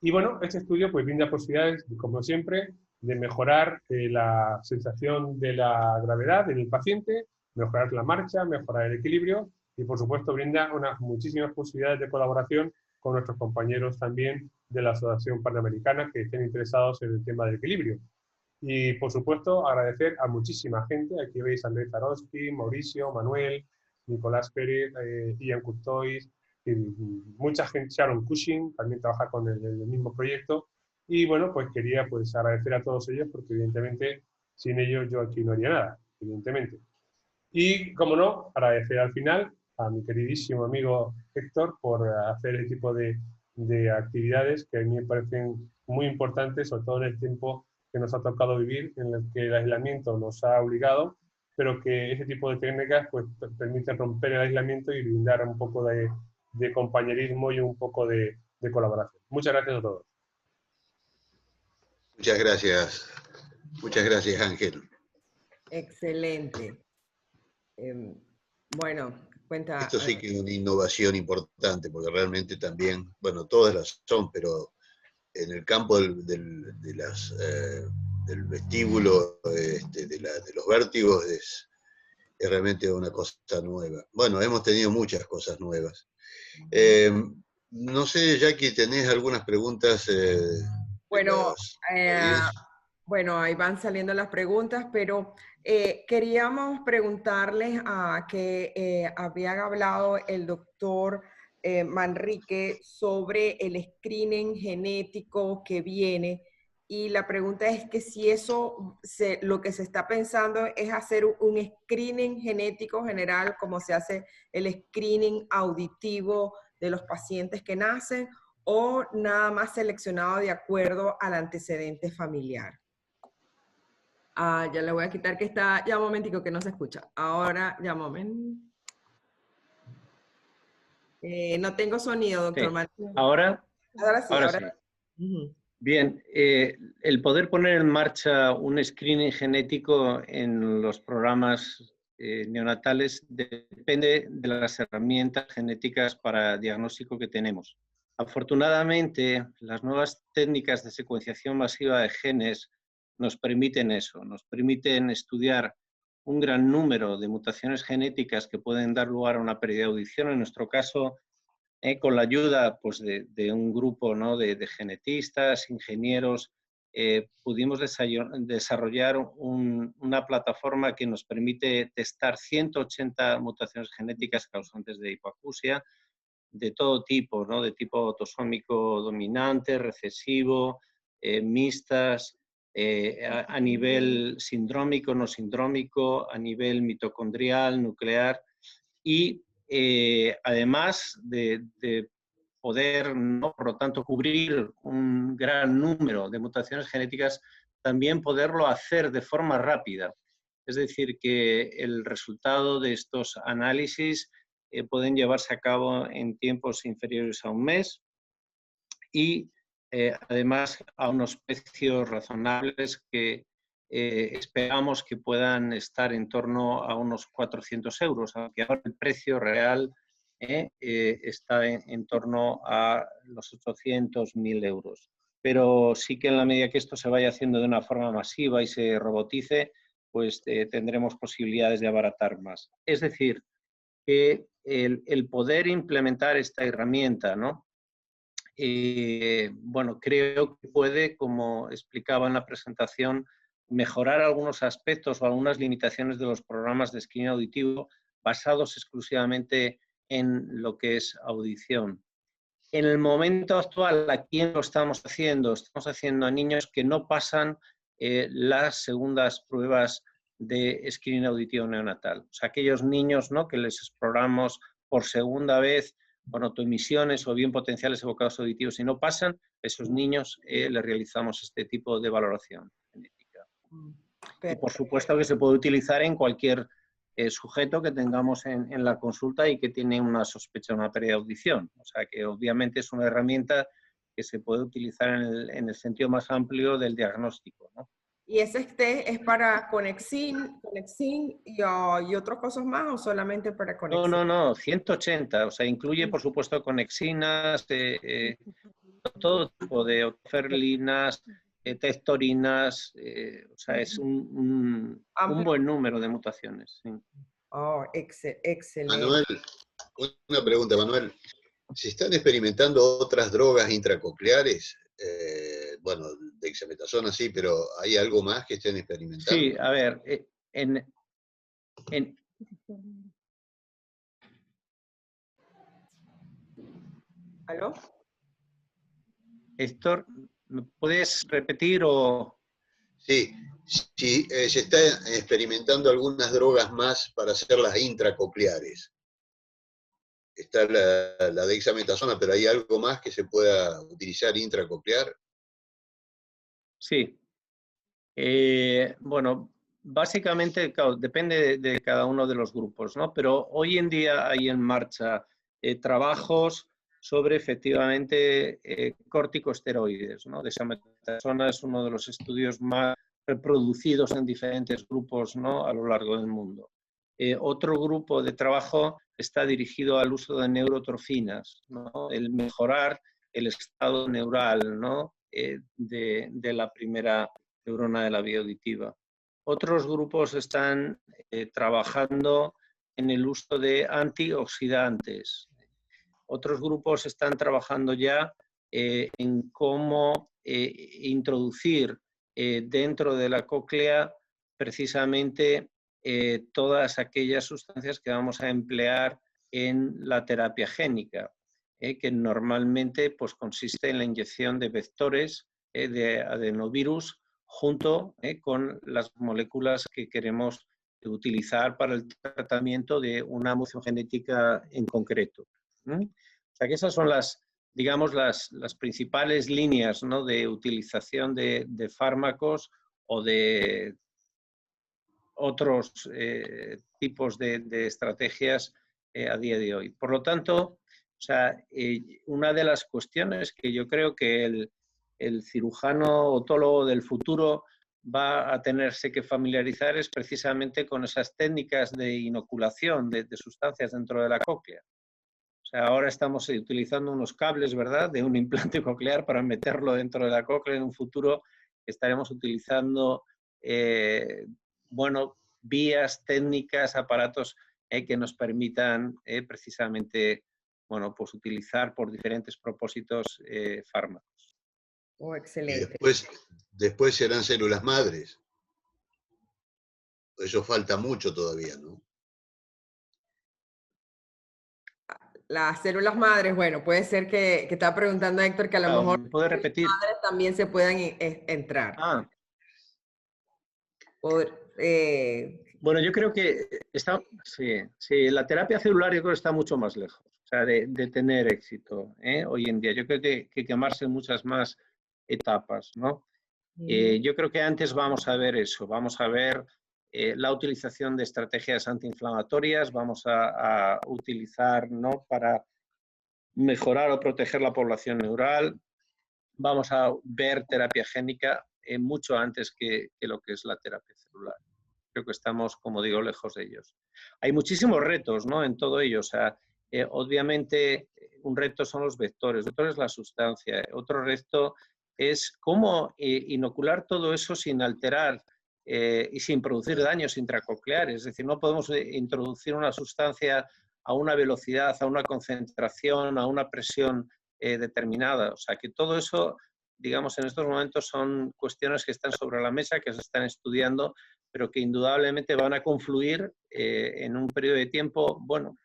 Y bueno, este estudio pues brinda posibilidades, como siempre, de mejorar la sensación de la gravedad en el paciente, mejorar la marcha, mejorar el equilibrio y, por supuesto, brinda muchísimas posibilidades de colaboración con nuestros compañeros también de la Asociación Panamericana que estén interesados en el tema del equilibrio. Y, por supuesto, agradecer a muchísima gente. Aquí veis a Andrés Zarowski, Mauricio, Manuel, Nicolás Pérez, Ian Courtois, y mucha gente. Sharon Cushing también trabaja con el mismo proyecto. Y bueno, pues quería pues agradecer a todos ellos porque evidentemente sin ellos yo aquí no haría nada, evidentemente. Y, como no, agradecer al final a mi queridísimo amigo Héctor por hacer este tipo de actividades que a mí me parecen muy importantes, sobre todo en el tiempo que nos ha tocado vivir, en el que el aislamiento nos ha obligado, pero que ese tipo de técnicas pues, permiten romper el aislamiento y brindar un poco de compañerismo y un poco de colaboración. Muchas gracias a todos. Muchas gracias Ángel. Excelente. Bueno, cuenta. Esto sí que es una innovación importante, porque realmente también, bueno, todas las son, pero en el campo del vestíbulo, de los vértigos, es realmente una cosa nueva. Bueno, hemos tenido muchas cosas nuevas. No sé, Jackie, ¿tenés algunas preguntas? Bueno, ahí van saliendo las preguntas, pero queríamos preguntarles a que habían hablado el doctor Manrique sobre el screening genético que viene, y la pregunta es que si eso, lo que se está pensando es hacer un screening genético general, como se hace el screening auditivo de los pacientes que nacen, o nada más seleccionado de acuerdo al antecedente familiar. Ya le voy a quitar que está, ya un momentico que no se escucha. Ahora, ya un momento. No tengo sonido, doctor Martín. ¿Ahora? Ahora sí, ahora sí. Bien, el poder poner en marcha un screening genético en los programas neonatales depende de las herramientas genéticas para diagnóstico que tenemos. Afortunadamente, las nuevas técnicas de secuenciación masiva de genes nos permiten eso, nos permiten estudiar un gran número de mutaciones genéticas que pueden dar lugar a una pérdida de audición. En nuestro caso, con la ayuda pues, de un grupo, ¿no?, de genetistas, ingenieros, pudimos desarrollar una plataforma que nos permite testar 180 mutaciones genéticas causantes de hipoacusia, de todo tipo, ¿no?, de tipo autosómico dominante, recesivo, mixtas, a nivel sindrómico, no sindrómico, a nivel mitocondrial, nuclear, y además de poder, ¿no?, por lo tanto, cubrir un gran número de mutaciones genéticas, también poderlo hacer de forma rápida. Es decir, que el resultado de estos análisis pueden llevarse a cabo en tiempos inferiores a un mes y además a unos precios razonables que esperamos que puedan estar en torno a unos 400 euros, aunque ahora el precio real está en torno a los 800, 1000 euros. Pero sí que en la medida que esto se vaya haciendo de una forma masiva y se robotice, pues tendremos posibilidades de abaratar más. Es decir, que el poder implementar esta herramienta, ¿no? Bueno, creo que puede, como explicaba en la presentación, mejorar algunos aspectos o algunas limitaciones de los programas de screening auditivo basados exclusivamente en lo que es audición. En el momento actual, ¿a quién lo estamos haciendo? Estamos haciendo a niños que no pasan las segundas pruebas de screening auditivo neonatal. O sea, aquellos niños, ¿no?, que les exploramos por segunda vez con autoemisiones o bien potenciales evocados auditivos y no pasan, a esos niños les realizamos este tipo de valoración genética. Y por supuesto que se puede utilizar en cualquier sujeto que tengamos en la consulta y que tiene una sospecha de una pérdida de audición. O sea que obviamente es una herramienta que se puede utilizar en el sentido más amplio del diagnóstico, ¿no? ¿Y ese test es para Conexin y otras cosas más o solamente para Conexin? No, 180. O sea, incluye por supuesto conexinas, todo tipo de otoferlinas, tectorinas, o sea, es un buen número de mutaciones. Sí. Oh, excelente. Manuel, una pregunta, Manuel. ¿Se están experimentando otras drogas intracocleares? Bueno, dexametasona sí, pero ¿hay algo más que estén experimentando? Sí, a ver, ¿Aló? Héctor, ¿me puedes repetir o...? Sí, se están experimentando algunas drogas más para hacerlas intracocleares. Está la dexametasona, pero ¿hay algo más que se pueda utilizar intracoclear? Sí. Bueno, básicamente, claro, depende de cada uno de los grupos, ¿no? Pero hoy en día hay en marcha trabajos sobre efectivamente corticosteroides, ¿no? Dexametasona es uno de los estudios más reproducidos en diferentes grupos, ¿no?, a lo largo del mundo. Otro grupo de trabajo está dirigido al uso de neurotrofinas, ¿no?, el mejorar el estado neural, ¿no?, de la primera neurona de la vía auditiva. Otros grupos están trabajando en el uso de antioxidantes. Otros grupos están trabajando ya en cómo introducir dentro de la cóclea precisamente todas aquellas sustancias que vamos a emplear en la terapia génica, que normalmente pues, consiste en la inyección de vectores de adenovirus junto con las moléculas que queremos utilizar para el tratamiento de una mutación genética en concreto. O sea que esas son las, digamos, las principales líneas, ¿no?, de utilización de fármacos o de otros tipos de estrategias a día de hoy. Por lo tanto, o sea, una de las cuestiones que yo creo que el cirujano otólogo del futuro va a tenerse que familiarizar es precisamente con esas técnicas de inoculación de sustancias dentro de la cóclea. O sea, ahora estamos utilizando unos cables, ¿verdad?, de un implante coclear para meterlo dentro de la cóclea. En un futuro estaremos utilizando, bueno, vías, técnicas, aparatos que nos permitan precisamente, bueno, pues utilizar por diferentes propósitos fármacos. Oh, excelente. Y después serán células madres. Eso falta mucho todavía, ¿no? Las células madres, bueno, puede ser que está preguntando Héctor que a lo mejor ¿Me puede repetir? las madres también se puedan entrar. Ah. Bueno, yo creo que sí, la terapia celular yo creo que está mucho más lejos, o sea, de tener éxito hoy en día. Yo creo que quemarse muchas más etapas, ¿no? Yo creo que antes vamos a ver eso, vamos a ver la utilización de estrategias antiinflamatorias, vamos a utilizar, ¿no?, para mejorar o proteger la población neural, vamos a ver terapia génica mucho antes que lo que es la terapia celular. Creo que estamos, como digo, lejos de ellos. Hay muchísimos retos, ¿no?, en todo ello. O sea, obviamente, un reto son los vectores, otro es la sustancia, otro reto es cómo inocular todo eso sin alterar y sin producir daños intracocleares. Es decir, no podemos introducir una sustancia a una velocidad, a una concentración, a una presión determinada. O sea, que todo eso, digamos, en estos momentos son cuestiones que están sobre la mesa, que se están estudiando, pero que indudablemente van a confluir en un periodo de tiempo, bueno,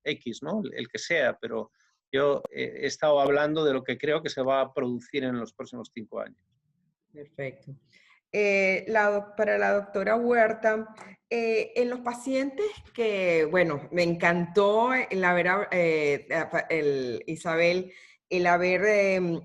X, ¿no? El que sea, pero yo he estado hablando de lo que creo que se va a producir en los próximos 5 años. Perfecto. Para la doctora Huerta, en los pacientes que, bueno, me encantó Isabel, el haber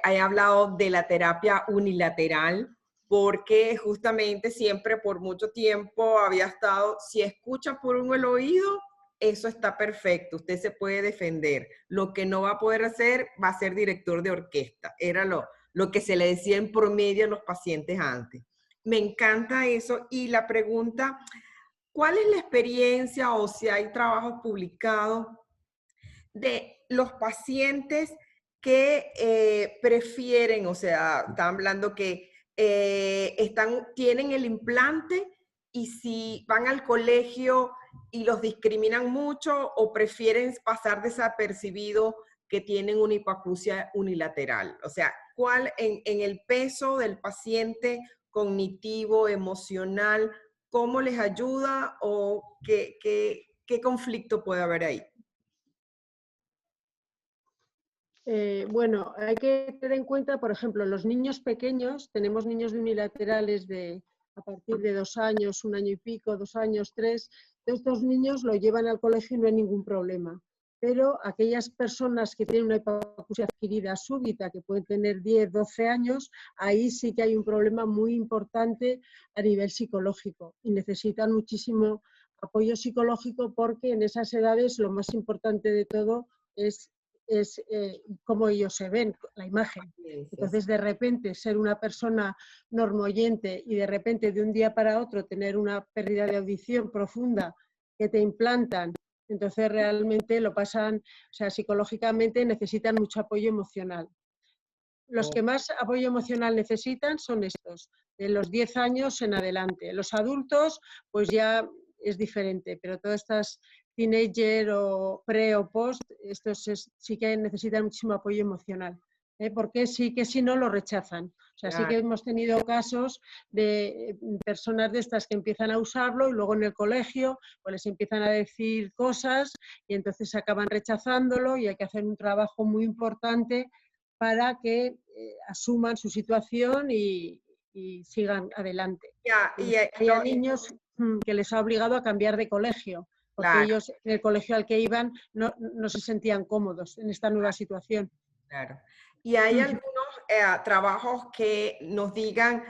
haya hablado de la terapia unilateral, porque justamente siempre por mucho tiempo había estado, si escucha por el oído, eso está perfecto, usted se puede defender. Lo que no va a poder hacer va a ser director de orquesta. Era lo que se le decía en promedio a los pacientes antes. Me encanta eso. Y la pregunta, ¿cuál es la experiencia o si hay trabajos publicados de los pacientes que prefieren, o sea, están hablando que tienen el implante y si van al colegio y los discriminan mucho o prefieren pasar desapercibido que tienen una hipoacusia unilateral? O sea, ¿cuál en el peso del paciente cognitivo, emocional, cómo les ayuda o qué conflicto puede haber ahí? Bueno, hay que tener en cuenta, por ejemplo, los niños pequeños, tenemos niños unilaterales a partir de 2 años, 1 año y pico, 2 años, 3, estos niños lo llevan al colegio y no hay ningún problema. Pero aquellas personas que tienen una hipoacusia adquirida súbita, que pueden tener 10, 12 años, ahí sí que hay un problema muy importante a nivel psicológico y necesitan muchísimo apoyo psicológico porque en esas edades lo más importante de todo es cómo ellos se ven, la imagen. Entonces, de repente, ser una persona normoyente y de repente, de un día para otro, tener una pérdida de audición profunda que te implantan, entonces realmente lo pasan, o sea, psicológicamente necesitan mucho apoyo emocional. Los que más apoyo emocional necesitan son estos, de los 10 años en adelante. Los adultos, pues ya es diferente, pero todas estas teenager o pre o post, estos sí que necesitan muchísimo apoyo emocional, porque sí que si no lo rechazan. O sea, sí que hemos tenido casos de personas de estas que empiezan a usarlo y luego en el colegio pues les empiezan a decir cosas y entonces acaban rechazándolo y hay que hacer un trabajo muy importante para que asuman su situación y sigan adelante. Hay niños que les ha obligado a cambiar de colegio, porque ellos en el colegio al que iban no se sentían cómodos en esta nueva situación. Claro. ¿Y hay algunos trabajos que nos digan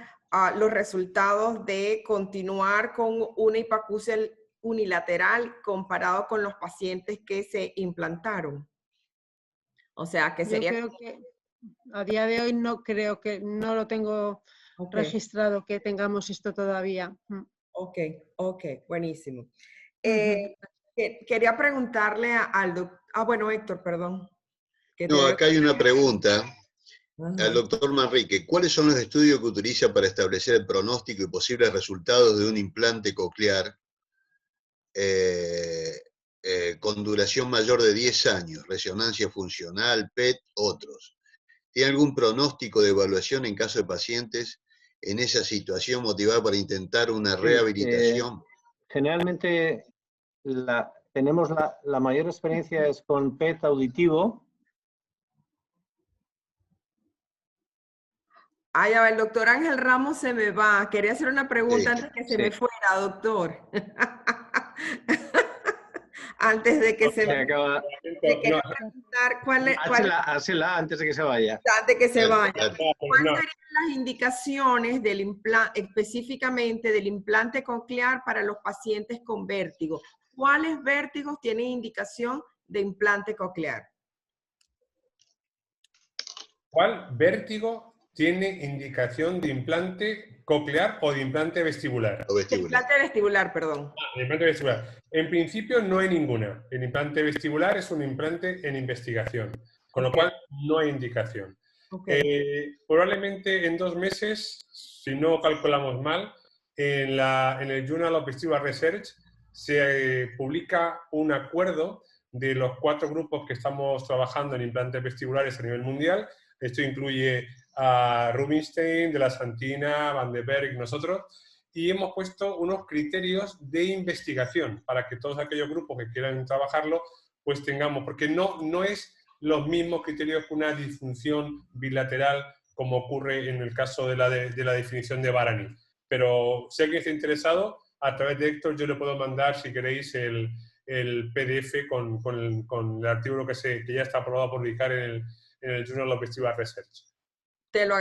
los resultados de continuar con una hipoacusia unilateral comparado con los pacientes que se implantaron? O sea, que sería... Yo creo que a día de hoy no lo tengo registrado que tengamos esto todavía. Ok, buenísimo. Quería preguntarle al doctor... bueno, Héctor, perdón. No, acá hay una pregunta al doctor Manrique. ¿Cuáles son los estudios que utiliza para establecer el pronóstico y posibles resultados de un implante coclear con duración mayor de 10 años? Resonancia funcional, PET, otros. ¿Tiene algún pronóstico de evaluación en caso de pacientes en esa situación motivada para intentar una rehabilitación? Generalmente tenemos la mayor experiencia es con PET auditivo. Ay, a ver, el doctor Ángel Ramos se me va. Quería hacer una pregunta antes que se me fuera, doctor. Antes de que se me acaba. Te quería preguntar Hácela antes de que se vaya. Antes de que se vaya. ¿Cuáles serían las indicaciones del implante, específicamente del implante coclear para los pacientes con vértigo? ¿Cuáles vértigos tienen indicación de implante coclear? ¿Cuál vértigo? tiene indicación de implante coclear o de implante vestibular. O vestibular. Implante vestibular, perdón. El implante vestibular. En principio no hay ninguna. El implante vestibular es un implante en investigación, con lo cual no hay indicación. Probablemente en 2 meses, si no calculamos mal, en el Journal of Vestibular Research se publica un acuerdo de los 4 grupos que estamos trabajando en implantes vestibulares a nivel mundial. Esto incluye a Rubinstein, de la Santina, Van de Berg, nosotros, y hemos puesto unos criterios de investigación para que todos aquellos grupos que quieran trabajarlo, pues tengamos, porque no es los mismos criterios que una disfunción bilateral como ocurre en el caso de la definición de Bárani. Pero si alguien está interesado, a través de Héctor yo le puedo mandar, si queréis, el PDF con el artículo que ya está aprobado a publicar en el Journal of Vestibular Research. Se lo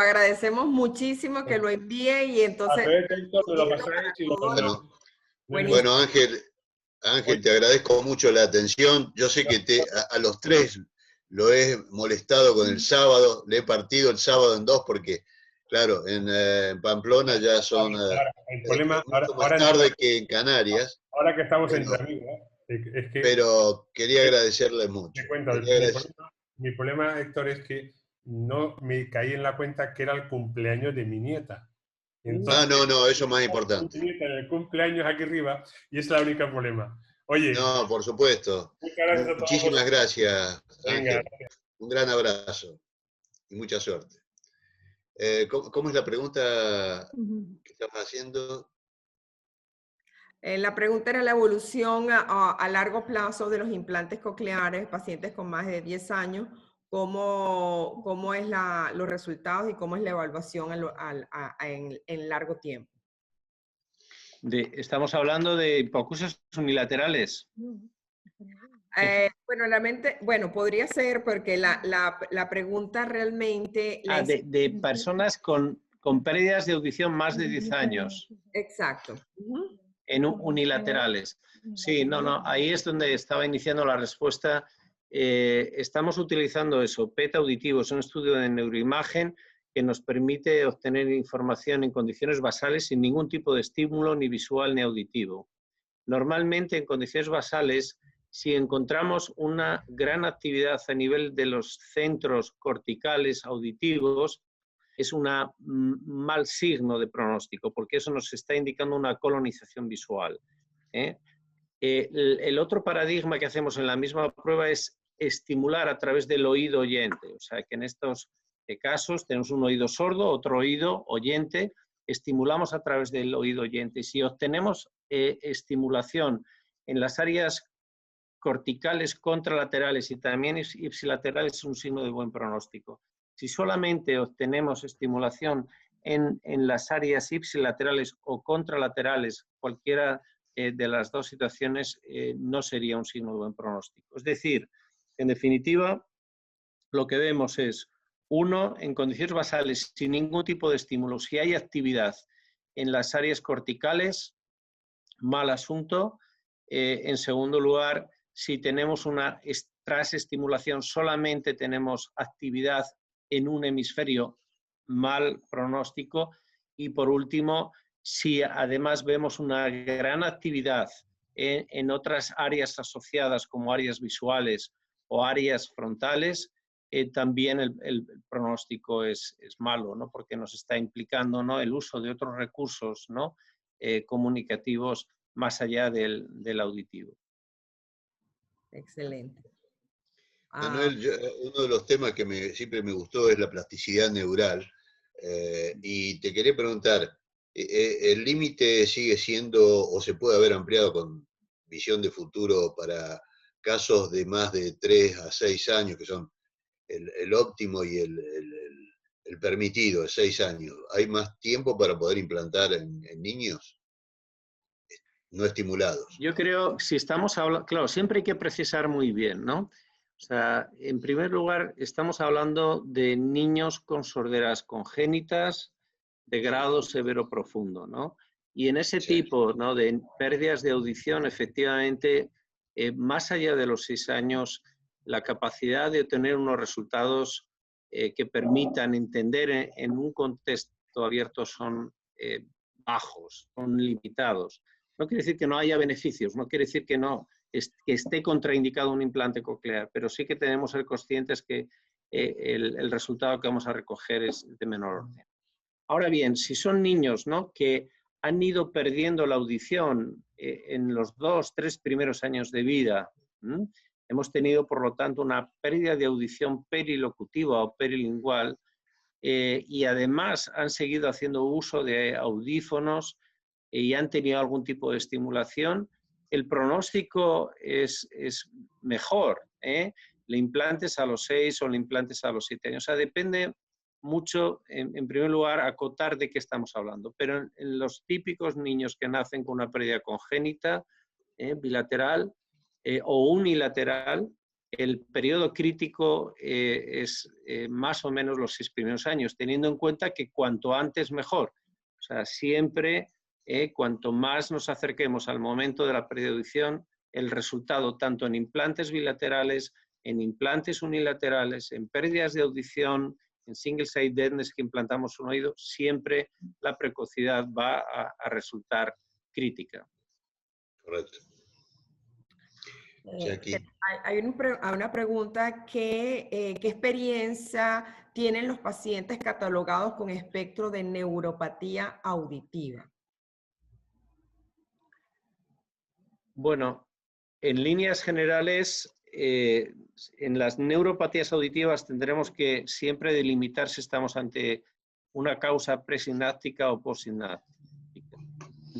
agradecemos muchísimo que lo envíe y entonces... A través de Héctor me lo pasáis y lo mandamos. Bueno, Ángel, te agradezco mucho la atención. Yo sé que a los 3 lo he molestado con el sábado, le he partido el sábado en 2 porque, claro, en Pamplona ya son el problema, mucho más tarde que en Canarias. Ahora que estamos entre amigos, es que... Pero quería agradecerle mucho. Te cuento, mi problema, Héctor, es que no me caí en la cuenta que era el cumpleaños de mi nieta. Entonces, no, eso es más importante. Mi nieta en el cumpleaños aquí arriba y es el único problema. Oye. No, por supuesto. Muchísimas gracias, Ángel. Un gran abrazo y mucha suerte. ¿Cómo es la pregunta que estabas haciendo? La pregunta era la evolución a largo plazo de los implantes cocleares, pacientes con más de 10 años, cómo es los resultados y cómo es la evaluación en largo tiempo. Estamos hablando de hipoacusias unilaterales. Bueno, podría ser porque la pregunta realmente... de personas con pérdidas de audición más de 10 años. Exacto. En unilaterales. Sí, ahí es donde estaba iniciando la respuesta. Estamos utilizando eso, PET auditivo, es un estudio de neuroimagen que nos permite obtener información en condiciones basales sin ningún tipo de estímulo ni visual ni auditivo. Normalmente en condiciones basales, si encontramos una gran actividad a nivel de los centros corticales auditivos, es un mal signo de pronóstico, porque eso nos está indicando una colonización visual. El otro paradigma que hacemos en la misma prueba es estimular a través del oído oyente. O sea, que en estos casos tenemos un oído sordo, otro oído oyente, estimulamos a través del oído oyente. Si obtenemos estimulación en las áreas corticales contralaterales y también ipsilaterales, es un signo de buen pronóstico. Si solamente obtenemos estimulación en las áreas ipsilaterales o contralaterales, cualquiera de las dos situaciones, no sería un signo de buen pronóstico. Es decir, en definitiva, lo que vemos es, 1, en condiciones basales, sin ningún tipo de estímulo, si hay actividad en las áreas corticales, mal asunto. En segundo lugar, si tenemos una trasestimulación, solamente tenemos actividad en un hemisferio, mal pronóstico. Y por último, si además vemos una gran actividad en otras áreas asociadas como áreas visuales o áreas frontales, también el pronóstico es malo, ¿no? Porque nos está implicando, ¿no?, el uso de otros recursos, ¿no?, comunicativos más allá del auditivo. Excelente. Manuel, uno de los temas que siempre me gustó es la plasticidad neural. Y te quería preguntar, ¿el límite sigue siendo o se puede haber ampliado con visión de futuro para casos de más de 3 a 6 años, que son el óptimo y el permitido, de 6 años? ¿Hay más tiempo para poder implantar en niños no estimulados? Yo creo, si estamos hablando, claro, siempre hay que precisar muy bien, ¿no? O sea, en primer lugar, estamos hablando de niños con sorderas congénitas de grado severo profundo, ¿no? Y en ese tipo, ¿no?, de pérdidas de audición, efectivamente, más allá de los 6 años, la capacidad de obtener unos resultados que permitan entender en un contexto abierto son bajos, son limitados. No quiere decir que no haya beneficios, no quiere decir que que esté contraindicado un implante coclear, pero sí que tenemos que ser conscientes que el resultado que vamos a recoger es de menor orden. Ahora bien, si son niños, ¿no?, que han ido perdiendo la audición en los 2, 3 primeros años de vida, hemos tenido, por lo tanto, una pérdida de audición perilocutiva o perilingual, y además han seguido haciendo uso de audífonos y han tenido algún tipo de estimulación, el pronóstico es mejor, le implantes a los 6 o le implantes a los 7 años. O sea, depende mucho, en primer lugar, acotar de qué estamos hablando. Pero en los típicos niños que nacen con una pérdida congénita, bilateral o unilateral, el periodo crítico es más o menos los 6 primeros años, teniendo en cuenta que cuanto antes mejor. O sea, siempre, cuanto más nos acerquemos al momento de la pérdida de audición, el resultado tanto en implantes bilaterales, en implantes unilaterales, en pérdidas de audición, en single site deafness que implantamos un oído, siempre la precocidad va a resultar crítica. Correcto. Hay una pregunta que, ¿qué experiencia tienen los pacientes catalogados con espectro de neuropatía auditiva? Bueno, en líneas generales, en las neuropatías auditivas tendremos que siempre delimitar si estamos ante una causa presináptica o postsináptica.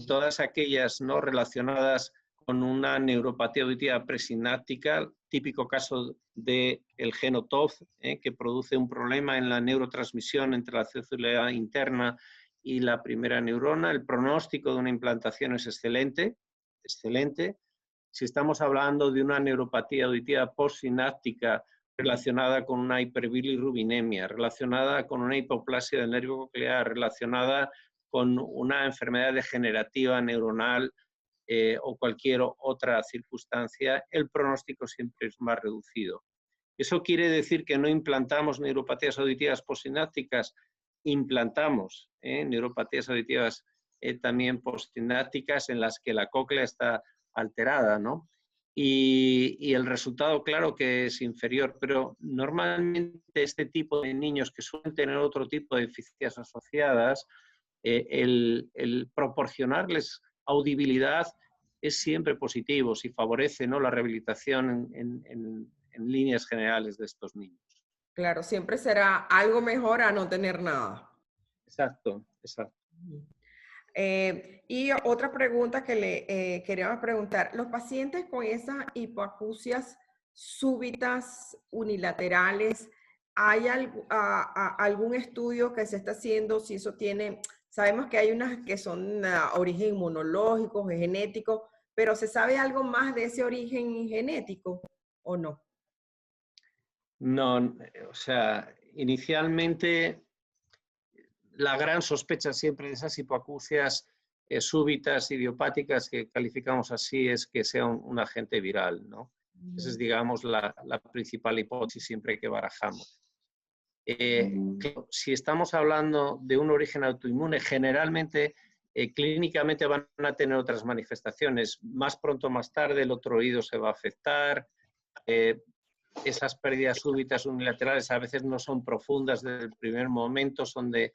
Todas aquellas no relacionadas con una neuropatía auditiva presináptica, típico caso del geno TOF, que produce un problema en la neurotransmisión entre la célula interna y la primera neurona. El pronóstico de una implantación es excelente, excelente. Si estamos hablando de una neuropatía auditiva postsináptica relacionada con una hiperbilirrubinemia, relacionada con una hipoplasia del nervio coclear, relacionada con una enfermedad degenerativa neuronal o cualquier otra circunstancia, el pronóstico siempre es más reducido. ¿Eso quiere decir que no implantamos neuropatías auditivas postsinápticas? Implantamos neuropatías auditivas también postsinápticas en las que la cóclea está alterada, ¿no? Y el resultado, claro que es inferior, pero normalmente este tipo de niños que suelen tener otro tipo de deficiencias asociadas, el proporcionarles audibilidad es siempre positivo si favorece, ¿no?, la rehabilitación en líneas generales de estos niños. Claro, siempre será algo mejor a no tener nada. Exacto, exacto. Y otra pregunta que le queríamos preguntar, los pacientes con esas hipoacusias súbitas unilaterales, ¿hay algún estudio que se está haciendo si eso tiene, sabemos que hay unas que son origen inmunológico, genético, pero ¿se sabe algo más de ese origen genético o no? No, o sea, inicialmente la gran sospecha siempre de esas hipoacusias súbitas, idiopáticas, que calificamos así, es que sea un agente viral, ¿no? Esa es, digamos, la principal hipótesis siempre que barajamos. Si estamos hablando de un origen autoinmune, generalmente, clínicamente van a tener otras manifestaciones. Más pronto o más tarde el otro oído se va a afectar. Esas pérdidas súbitas unilaterales a veces no son profundas desde el primer momento, son de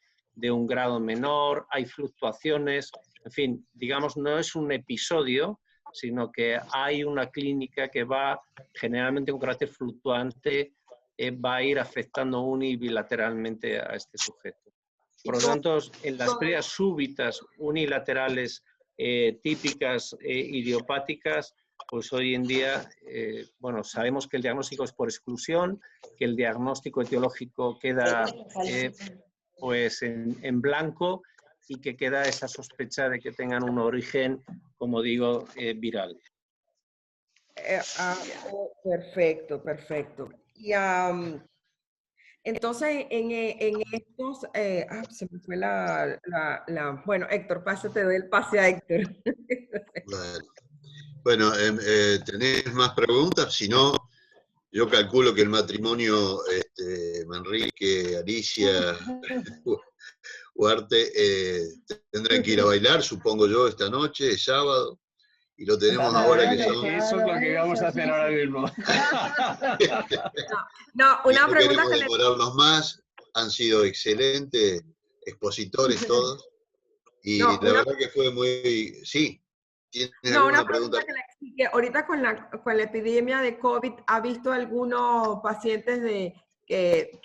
un grado menor, hay fluctuaciones, en fin, digamos, no es un episodio, sino que hay una clínica que va generalmente con carácter fluctuante, va a ir afectando unilateralmente a este sujeto. Por lo tanto, en las pérdidas súbitas unilaterales típicas idiopáticas, pues hoy en día, bueno, sabemos que el diagnóstico es por exclusión, que el diagnóstico etiológico queda pues en blanco y que queda esa sospecha de que tengan un origen, como digo, viral. Perfecto, perfecto. Y entonces, en estos, se me fue bueno, Héctor, te doy el pase a Héctor. Bueno, ¿tenés más preguntas? Si no, Yo calculo que el matrimonio Manrique, Alicia, Huarte, tendrán que ir a bailar, supongo yo, esta noche, es sábado, y lo tenemos ahora que son... Eso es lo que vamos a hacer ahora mismo. No, una no pregunta queremos que le... demorarlos más, han sido excelentes expositores todos, y No, la verdad que fue muy... Sí, ¿tienes No, alguna una pregunta que que ahorita con la epidemia de COVID, ¿ha visto algunos pacientes que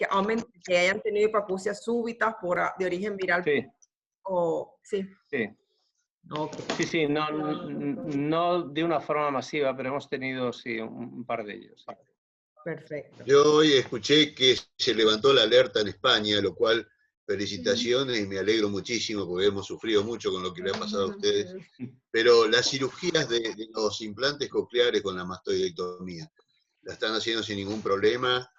hayan tenido hipoacusias súbitas de origen viral? Sí. Sí. Sí. Okay. Sí, no de una forma masiva, pero hemos tenido, sí, un par de ellos. Sí. Perfecto. Yo hoy escuché que se levantó la alerta en España, lo cual felicitaciones y me alegro muchísimo porque hemos sufrido mucho con lo que le ha pasado a ustedes. Pero las cirugías de los implantes cocleares con la mastoidectomía, ¿la están haciendo sin ningún problema?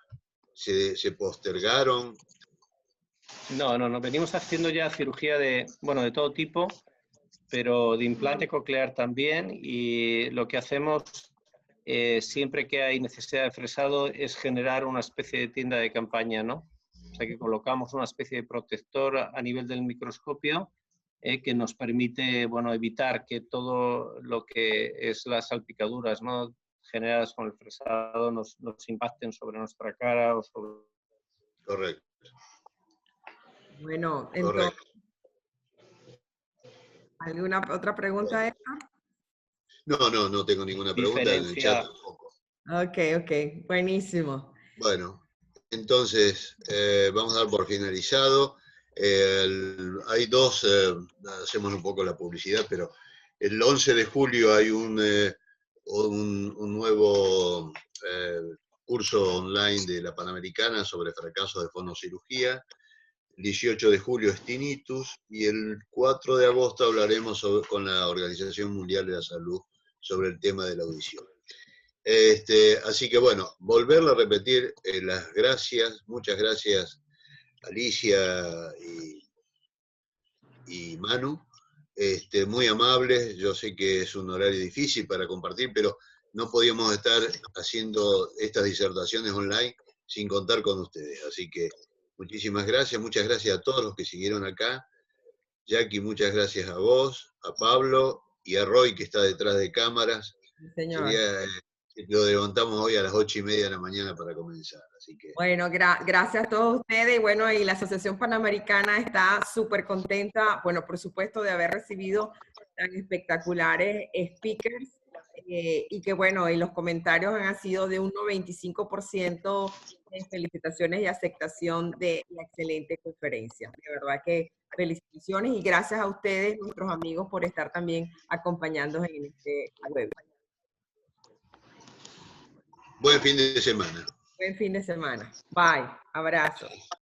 ¿Se postergaron? No, venimos haciendo ya cirugía de todo tipo, pero de implante coclear también, y lo que hacemos siempre que hay necesidad de fresado es generar una especie de tienda de campaña, ¿no? O sea que colocamos una especie de protector a nivel del microscopio que nos permite, evitar que todo lo que es las salpicaduras, ¿no?, generadas con el fresado nos impacten sobre nuestra cara o sobre... Correcto. Bueno, entonces, ¿alguna otra pregunta, Héctor? No tengo ninguna pregunta en el chat tampoco. Ok, buenísimo. Bueno, entonces vamos a dar por finalizado. Hay dos, hacemos un poco la publicidad, pero el 11 de julio hay un nuevo curso online de la Panamericana sobre fracaso de fonocirugía. El 18 de julio es tinnitus y el 4 de agosto hablaremos con la Organización Mundial de la Salud sobre el tema de la audición. Así que bueno, volverlo a repetir, las gracias, muchas gracias Alicia y Manu, muy amables. Yo sé que es un horario difícil para compartir, pero no podíamos estar haciendo estas disertaciones online sin contar con ustedes, así que muchísimas gracias, muchas gracias a todos los que siguieron acá. Jackie, muchas gracias a vos, a Pablo y a Roy, que está detrás de cámaras. Señor. Lo levantamos hoy a las 8:30 de la mañana para comenzar, así que... Bueno, gracias a todos ustedes. Y bueno, y la Asociación Panamericana está súper contenta, bueno, por supuesto, de haber recibido tan espectaculares speakers y que bueno, y los comentarios han sido de un 95% de felicitaciones y aceptación de la excelente conferencia. De verdad que felicitaciones y gracias a ustedes, nuestros amigos, por estar también acompañándonos en este web. Buen fin de semana. Buen fin de semana. Bye. Abrazos.